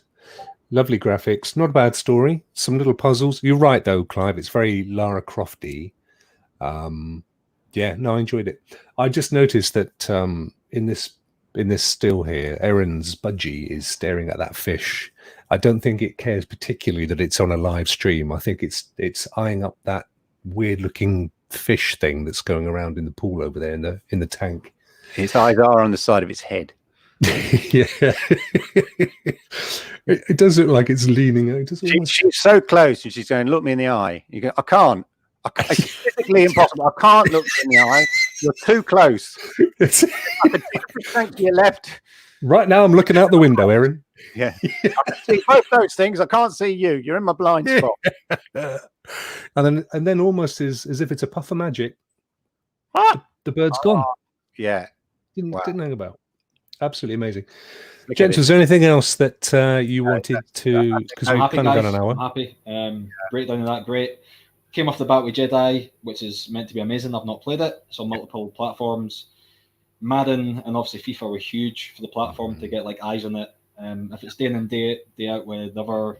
Lovely graphics, not a bad story. Some little puzzles. You're right, though, Clive. It's very Lara Crofty. Yeah, no, I enjoyed it. I just noticed that in this still here, Erin's budgie is staring at that fish. I don't think it cares particularly that it's on a live stream. I think it's eyeing up that weird-looking fish thing that's going around in the pool over there in the tank. His eyes are on the side of his head. Yeah, it does look like it's leaning out. She's so close, and she's going, "Look me in the eye." You go, "I can't. It's physically impossible. I can't look you in the eye. You're too close." I can think to your left. Right now, I'm looking out the window, Erin. Yeah, I can see both those things. I can't see you. You're in my blind spot. And then almost as if it's a puff of magic, the bird's gone. Yeah, didn't hang about. Absolutely amazing. Look Gents, was there anything else that you wanted to? Because we've kind of gone an hour. I'm happy. Breakdown of that, great. Came off the bat with Jedi, which is meant to be amazing. I've not played it. It's on multiple platforms. Madden and obviously FIFA were huge for the platform to get like eyes on it. If it's day in and day out with other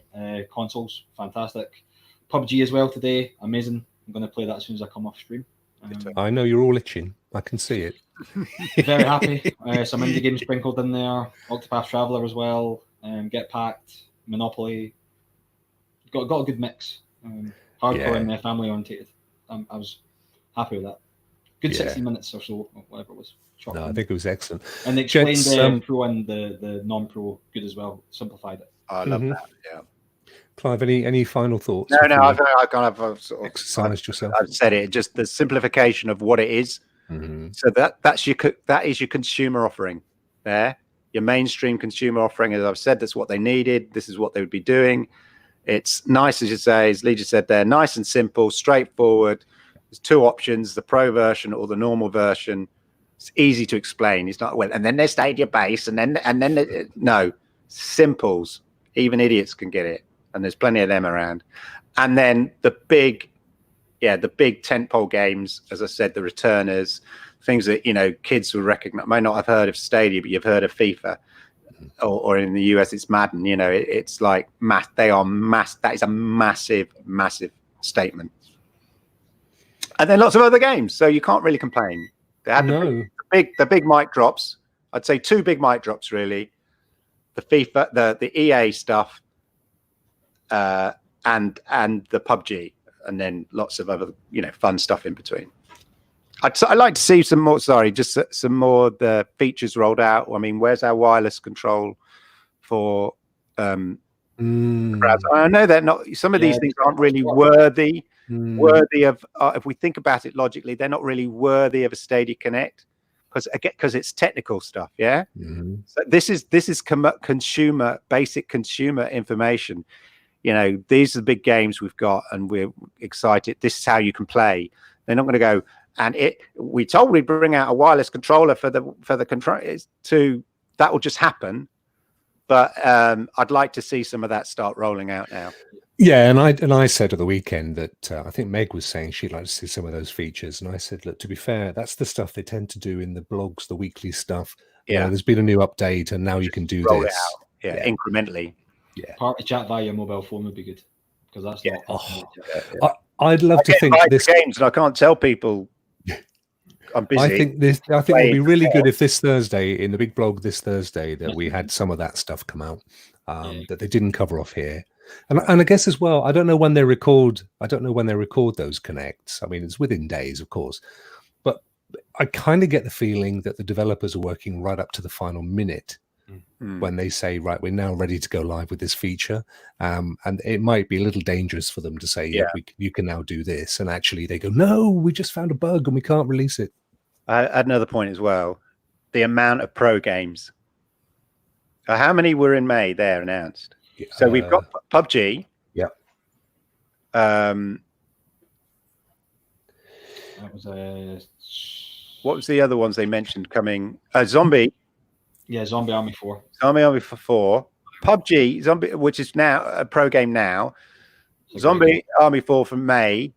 consoles, fantastic. PUBG as well today, amazing. I'm going to play that as soon as I come off stream. I know you're all itching. I can see it. Very happy. Some indie games sprinkled in there. Octopath Traveler as well. Get Packed, Monopoly. Got a good mix. Hardcore and family oriented. I was happy with that. Good 60 minutes or so, whatever it was. Short I think it was excellent. And they explained the pro and the non-pro good as well. Simplified it. I love that. Yeah. Clive, any final thoughts? No, I kind of sort of exercised yourself. I've said it. Just the simplification of what it is. So that is your consumer offering there. Your mainstream consumer offering, as I've said, that's what they needed. This is what they would be doing. It's nice, as you say, as Lee just said there, nice and simple, straightforward. There's two options: the pro version or the normal version. It's easy to explain. It's not well, and then there's Stadia base, and then no, simples. Even idiots can get it, and there's plenty of them around. And then the big tentpole games, as I said, the returners, things that kids will recognize. Might not have heard of Stadia, but you've heard of FIFA, or in the US it's Madden. It's like mass. They are mass. That is a massive statement. And then lots of other games, so you can't really complain. They had the big mic drops. I'd say two big mic drops really. The FIFA, the EA stuff, and the PUBG. And then lots of other, fun stuff in between. I'd like to see some more. Just some more of the features rolled out. I mean, where's our wireless control for? I know that not some of these things aren't really worthy of. If we think about it logically, they're not really worthy of a Stadia Connect because it's technical stuff. Yeah. So this is basic consumer information. These are the big games we've got, and we're excited. This is how you can play. They're not going to go we told we'd bring out a wireless controller for the control. That will just happen. But I'd like to see some of that start rolling out now. Yeah, and I said at the weekend that I think Meg was saying she'd like to see some of those features, and I said, look, to be fair, that's the stuff they tend to do in the blogs, the weekly stuff. Yeah, there's been a new update, and now you can do roll this. It out. Incrementally. Yeah, party chat via your mobile phone would be good because that's not. I'd love to think this games, and I can't tell people I'm busy. I think it would be really good if this Thursday, in the big blog this Thursday, that we had some of that stuff come out that they didn't cover off here. And I guess as well, I don't know when they record. I don't know when they record those connects. I mean, it's within days, of course, but I kind of get the feeling that the developers are working right up to the final minute when they say, right, we're now ready to go live with this feature. And it might be a little dangerous for them to say, you can now do this. And actually they go, no, we just found a bug and we can't release it. I had another point as well. The amount of pro games. How many were in May there announced? So we've got PUBG. Yeah. That was what was the other ones they mentioned coming? Zombie. Yeah, Zombie Army 4. Zombie Army 4. PUBG, Zombie, which is now a pro game now. Zombie Army 4 from May.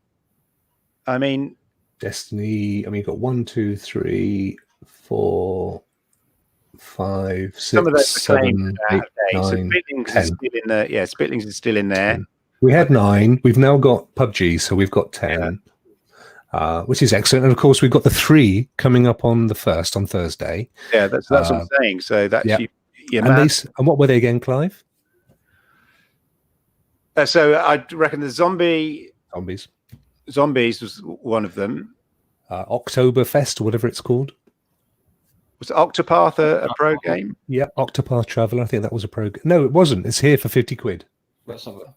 I mean, Destiny. I mean, you've got 1, 2, 3, 4, 5, 6, some of those 7, 8, 9, so Spitlings is still in there. Yeah, Spitlings is still in there. 10. We had 9. We've now got PUBG, so we've got 10, which is excellent. And of course, we've got the 3 coming up on the 1st on Thursday. Yeah, that's what I'm saying. So that's and what were they again, Clive? So I reckon the Zombies was one of them. Oktoberfest, or whatever it's called. Was Octopath a pro game? Yeah, Octopath Traveler. I think that was a pro. No, it wasn't. It's here for 50 quid. Let's have it.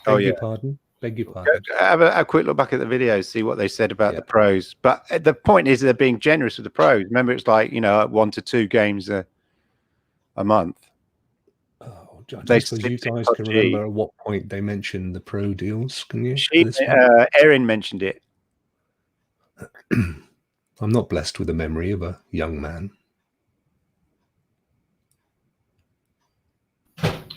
Beg your pardon. Have a quick look back at the videos, see what they said about the pros. But the point is they're being generous with the pros. Remember, it's like 1 to 2 games a month. I suppose you guys can remember at what point they mentioned the pro deals. Can you? Erin mentioned it. I'm not blessed with the memory of a young man.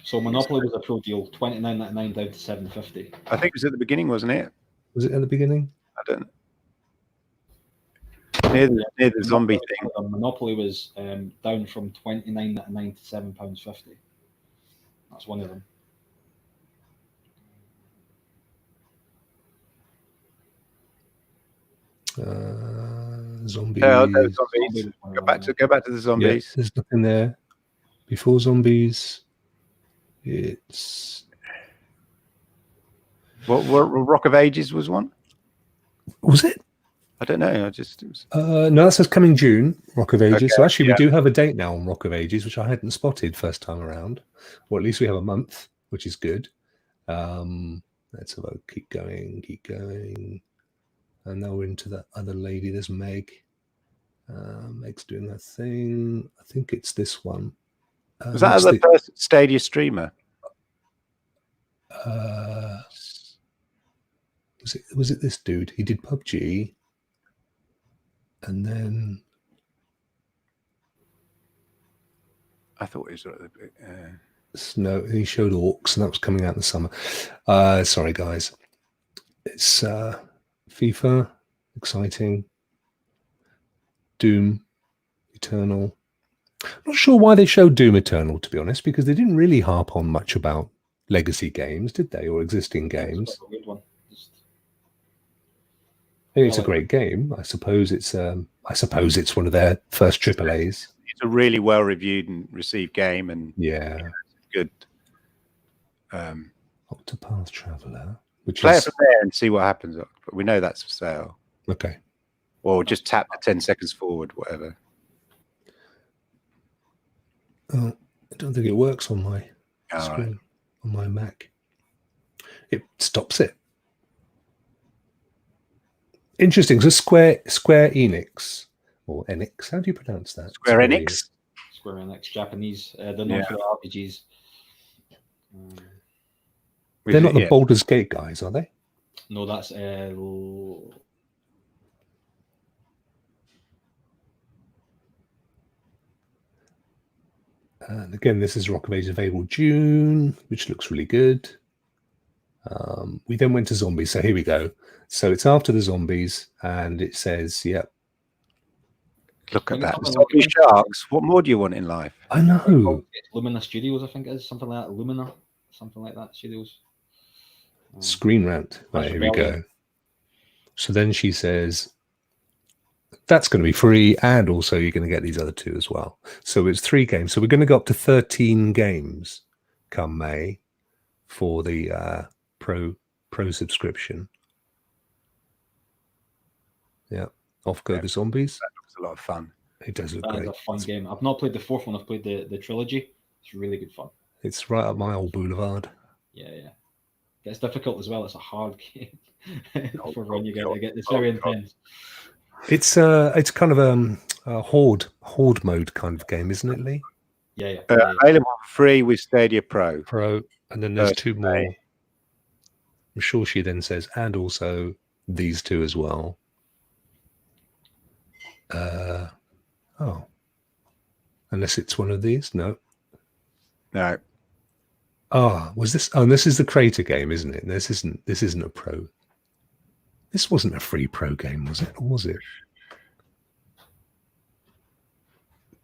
So Monopoly was a pro deal, $29.99 down to $7.50. I think it was at the beginning, wasn't it? Was it at the beginning? I don't know. Near the zombie thing. Monopoly was down from $29.99 to £7.50. That's one of them. Zombies. Zombies. Go back to the zombies. Yeah, there's nothing there. Before zombies, it's what Rock of Ages was one. Was it? I don't know. No, that says coming June. Rock of Ages. Okay, so actually, we do have a date now on Rock of Ages, which I hadn't spotted first time around. Or at least we have a month, which is good. Let's have a keep going. And now we're into that other lady. There's Meg. Meg's doing her thing. I think it's this one. Was that the first Stadia streamer? Was it this dude? He did PUBG, and then I thought it was no. He showed Orcs, and that was coming out in the summer. Sorry, guys. It's FIFA, exciting. Doom, Eternal. Not sure why they showed Doom Eternal, to be honest, because they didn't really harp on much about legacy games, did they, or existing games? I think it's a great game. I suppose it's one of their first AAAs. It's a really well reviewed and received game, and good. Octopath Traveler, which play it from there and see what happens. But we know that's for sale. Okay. Or just tap the 10 seconds forward, whatever. I don't think it works on my screen, on my Mac. It stops it. Interesting. So Square Enix, or Enix, how do you pronounce that? Square Enix? Square Enix, Japanese. They're known for the RPGs. They're not the Baldur's Gate guys, are they? No, that's... And again, this is Rock of Ages available June, which looks really good. We then went to zombies. So here we go. So it's after the zombies, and it says, Look at that. Zombie sharks. What more do you want in life? I know. Lumina Studios, I think it is. Something like that. Lumina. Something like that. Studios. Screen rant. Right, here we go. So then she says, that's going to be free, and also you're going to get these other 2 as well. So it's 3 games. So we're going to go up to 13 games come May for the pro subscription. Yeah, off go the zombies. That looks a lot of fun. It does look That great. is a fun game. I've not played the 4th one. I've played the trilogy. It's really good fun. It's right up my old boulevard. Yeah. It's difficult as well. It's a hard game for when you get. It's very intense. It's kind of a horde mode kind of game, isn't it, Lee? Yeah. Available for free with Stadia Pro. And then there's 2 more. May. I'm sure she then says, and also these 2 as well. Unless it's one of these, no. Was this? Oh, this is the creator game, isn't it? This isn't a pro. This wasn't a free pro game, was it? Or was it?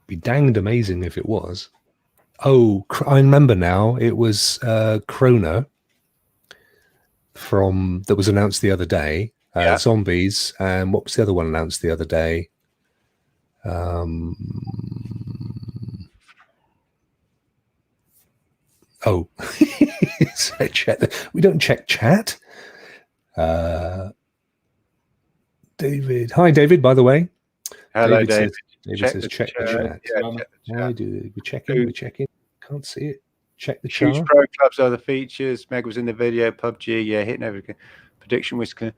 Be danged amazing if it was. Oh, I remember now. It was Chrono that was announced the other day. Zombies, and what was the other one announced the other day? Oh, so we don't check chat. David, hi David. By the way, hello, David. David says check the chat. Why do we checking? We're checking. Can't see it. Check the chat. Huge pro clubs are the features. Meg was in the video. PUBG, hitting everything. Prediction whisker.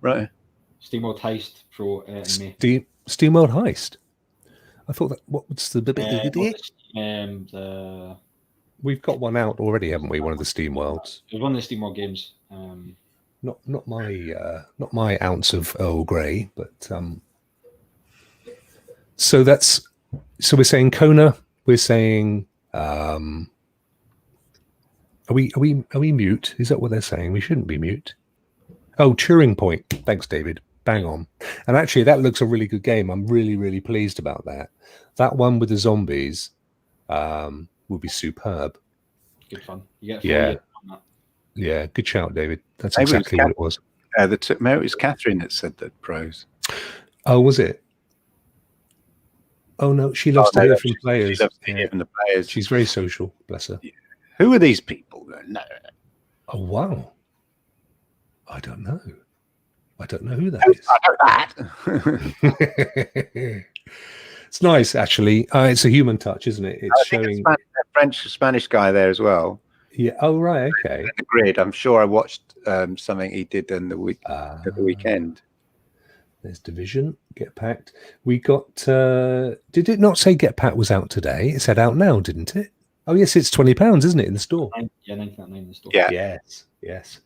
Right. SteamWorld Heist Pro in May. SteamWorld Heist. I thought that. What's the We've got one out already, haven't we? One of the Steam Worlds. It was one of the SteamWorld games. Not my ounce of Earl Grey, but so we're saying Kona. We're saying are we mute? Is that what they're saying? We shouldn't be mute. Oh, Turing Point. Thanks, David. Bang on. And actually, that looks a really good game. I'm really, really pleased about that. That one with the zombies will be superb. Good fun. You get yeah. Good shout, David. That's exactly what it was. It was Catherine that said that pros. Oh, was it? Oh no, she loves to hear from players. She loves to hear from the players. She's very social. Bless her. Yeah. Who are these people? No. Oh wow. I don't know who that is. I know that. It's nice, actually. It's a human touch, isn't it? It's showing a French-Spanish guy there as well. Yeah. Oh, right. Okay. The grid. I'm sure I watched something he did at the weekend. There's Division. Get Packed. We got. Did it not say Get Packed was out today? It said out now, didn't it? Oh yes, it's £20, isn't it, in the store? Yeah, £19.99 in the store. Yeah. Yes.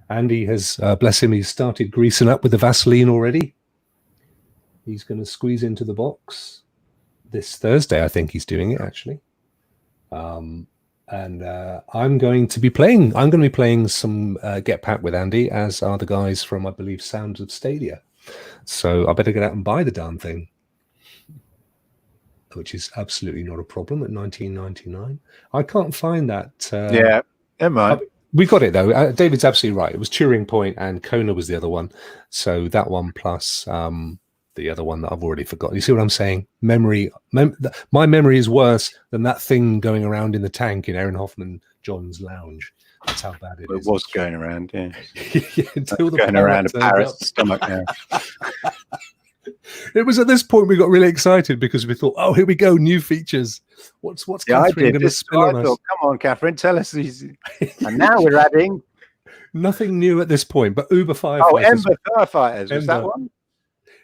Andy has, bless him, he's started greasing up with the Vaseline already. He's going to squeeze into the box this Thursday. I think he's doing it actually. And I'm going to be playing. I'm going to be playing some Get Packed with Andy, as are the guys from, I believe, Sounds of Stadia. So I better get out and buy the darn thing, which is absolutely not a problem at $19.99. I can't find that. Yeah, never mind. We got it though. David's absolutely right. It was Turing Point and Kona was the other one. So that one plus the other one that I've already forgotten. You see what I'm saying? My memory is worse than that thing going around in the tank in Aaron Hoffman John's lounge. That's how bad it is. It was going around, yeah. Until the going around a parrot's stomach now. It was at this point we got really excited because we thought, "Oh, here we go, new features. What's Catherine going to spill on us?" Come on, Catherine, tell us. And now we're adding nothing new at this point, but Uber Firefighters. Oh, Ember Firefighters was that one?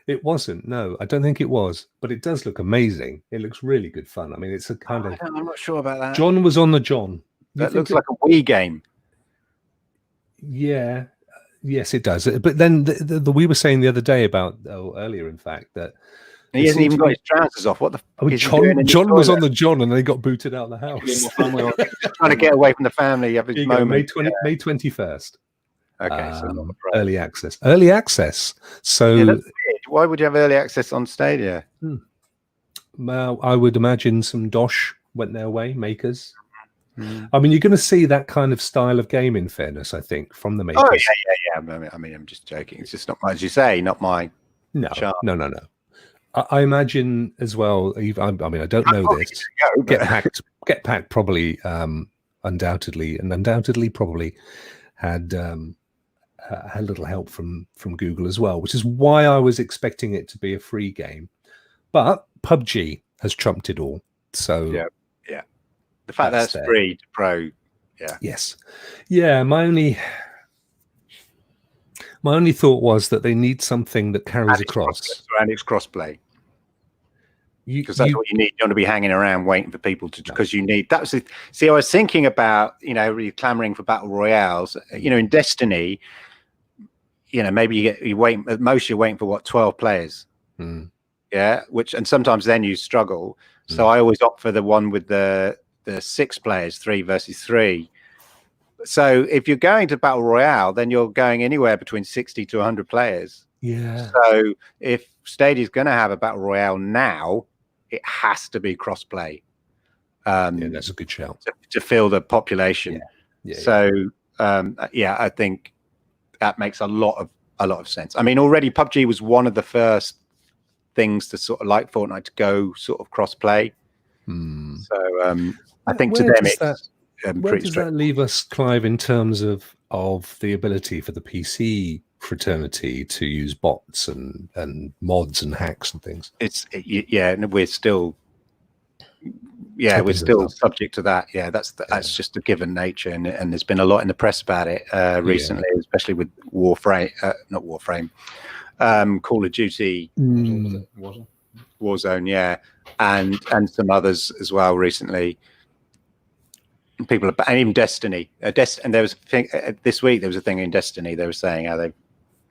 It wasn't. No, I don't think it was. But it does look amazing. It looks really good fun. I mean, it's a kind of. I'm not sure about that. John was on the John. That looks like a Wii game. Yeah. Yes, it does. But then we were saying the other day about earlier, in fact, that he hasn't even got his trousers off. What the? John was on the John, and they got booted out of the house. Trying to get away from the family. Have his moment. May 21st. Okay, so early access. Early access. So yeah, why would you have early access on Stadia? Well, I would imagine some Dosh went their way, makers. I mean, you're going to see that kind of style of game, in fairness, I think, from the makers. Oh yeah. I mean, I'm just joking. It's just not my, as you say, not my. No, charm. no. I imagine as well. I mean, I don't know this. Get Packed probably, undoubtedly, probably had a little help from Google as well, which is why I was expecting it to be a free game. But PUBG has trumped it all. So yeah. The fact that's free to pro, yeah. Yes. Yeah, my only thought was that they need something that carries across. And it's crossplay. Because that's what you need. You don't want to be hanging around waiting for people to, because you need that. See, I was thinking about, really clamoring for battle royales. In Destiny, maybe you're waiting. At most, you're waiting for 12 players. Yeah, and sometimes then you struggle. So I always opt for the one with the 6 players, 3 versus 3. So if you're going to battle royale, then you're going anywhere between 60 to 100 players. Yeah. So if Stadia is going to have a battle royale now, it has to be crossplay. Yeah, that's a good shout to fill the population. Yeah. So I think that makes a lot of sense. I mean, already PUBG was one of the first things to sort of like Fortnite to go sort of crossplay. So I think to them it's where does that leave us, Clive, in terms of the ability for the PC fraternity to use bots and mods and hacks and things? We're still subject to that. Yeah, that's just a given nature, and there's been a lot in the press about it recently, especially with Warframe, Call of Duty, Warzone, yeah, and some others as well recently. People and even Destiny, and there was a thing this week. There was a thing in Destiny. They were saying how they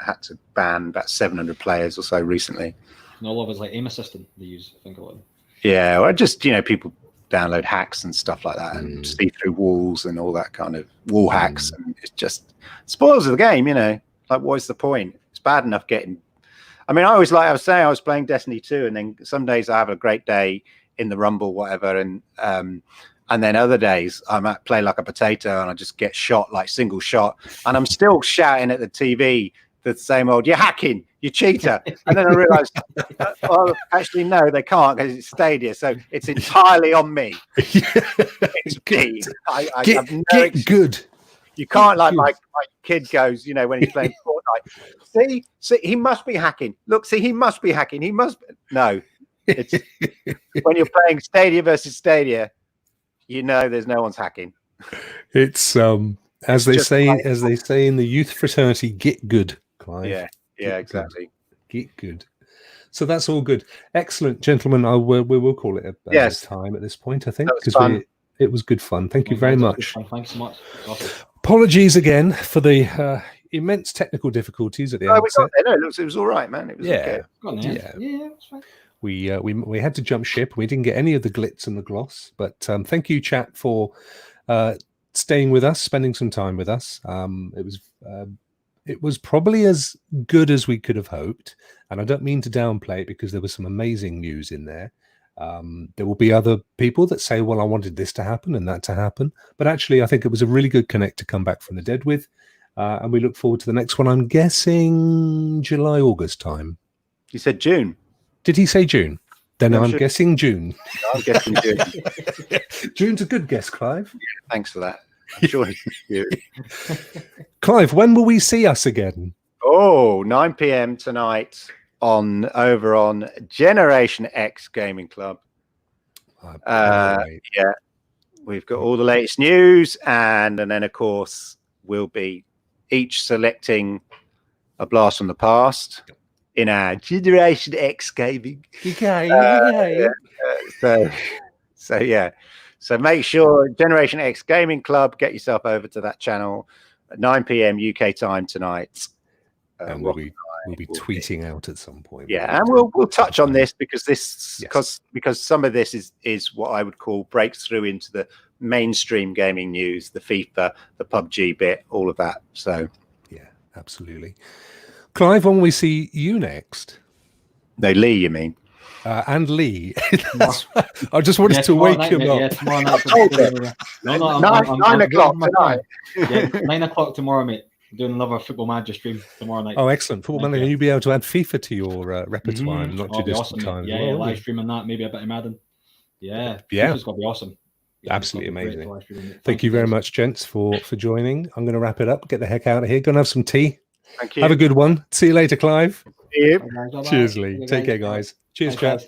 had to ban about 700 players or so recently. And all of it's like aim assistant they use, I think a lot. Yeah, or just people download hacks and stuff like that, and see through walls and all that kind of wall hacks, and it just spoils the game. Like, what's the point? It's bad enough getting. I mean, I was playing Destiny 2, and then some days I have a great day in the Rumble, whatever, and then other days I might play like a potato and I just get shot, like single shot, and I'm still shouting at the TV the same old, "You're hacking, you cheater." And then I realized, well, actually, no, they can't, because it's Stadia, so it's entirely on me. It's me. Get good. You can't my kid goes, when he's playing Fortnite. See, he must be hacking. Look, see, he must be hacking. He must. No, it's when you're playing Stadia versus Stadia, there's no one's hacking. It's as they say in the youth fraternity, get good, Clive. Yeah, exactly. Get good. So that's all good. Excellent, gentlemen. We will call it a time at this point, I think, because it was good fun. Thank you very much. Thanks so much. Awesome. Apologies again for the immense technical difficulties at the outset. It was all right, man. It was okay. Yeah, it's fine. We had to jump ship. We didn't get any of the glitz and the gloss, but thank you, chat, for staying with us, spending some time with us. It was probably as good as we could have hoped, and I don't mean to downplay it, because there was some amazing news in there. There will be other people that say, well, I wanted this to happen and that to happen, but actually I think it was a really good Connect to come back from the dead with, and we look forward to the next one. I'm guessing July, August time. You said June. Did he say June? Then I'm guessing June. I'm guessing June. June's a good guess, Clive. Yeah, thanks for that. I'm sure it's you. Clive, when will we see us again? 9 p.m. tonight over on Generation X Gaming Club. We've got all the latest news, and then of course we'll be each selecting a blast from the past in our Generation X Gaming. So make sure Generation X Gaming Club, get yourself over to that channel at 9 p.m. UK time tonight. And we'll be tweeting out at some point. Yeah, and we'll touch on this because because some of this is what I would call breaks through into the mainstream gaming news, the FIFA, the PUBG bit, all of that. So yeah, absolutely. Clive, when we see you next? No, Lee, you mean? and Lee. I just wanted to wake him up. Yeah, tomorrow night. No, 9 o'clock tonight. Yeah, 9 o'clock tomorrow, mate. I'm doing another Football Manager stream tomorrow night. Oh, excellent. Football Manager, you'll be able to add FIFA to your repertoire in not too distant awesome, time. Yeah, yeah, live streaming that, maybe a bit of Madden. Yeah, yeah. FIFA's got to be awesome. Yeah, absolutely amazing. Thank you very much, gents, for joining. I'm going to wrap it up, get the heck out of here, go and have some tea. Thank you. Have a good one. See you later, Clive. See you. Cheers, Lee. Take care, guys. Cheers, chat.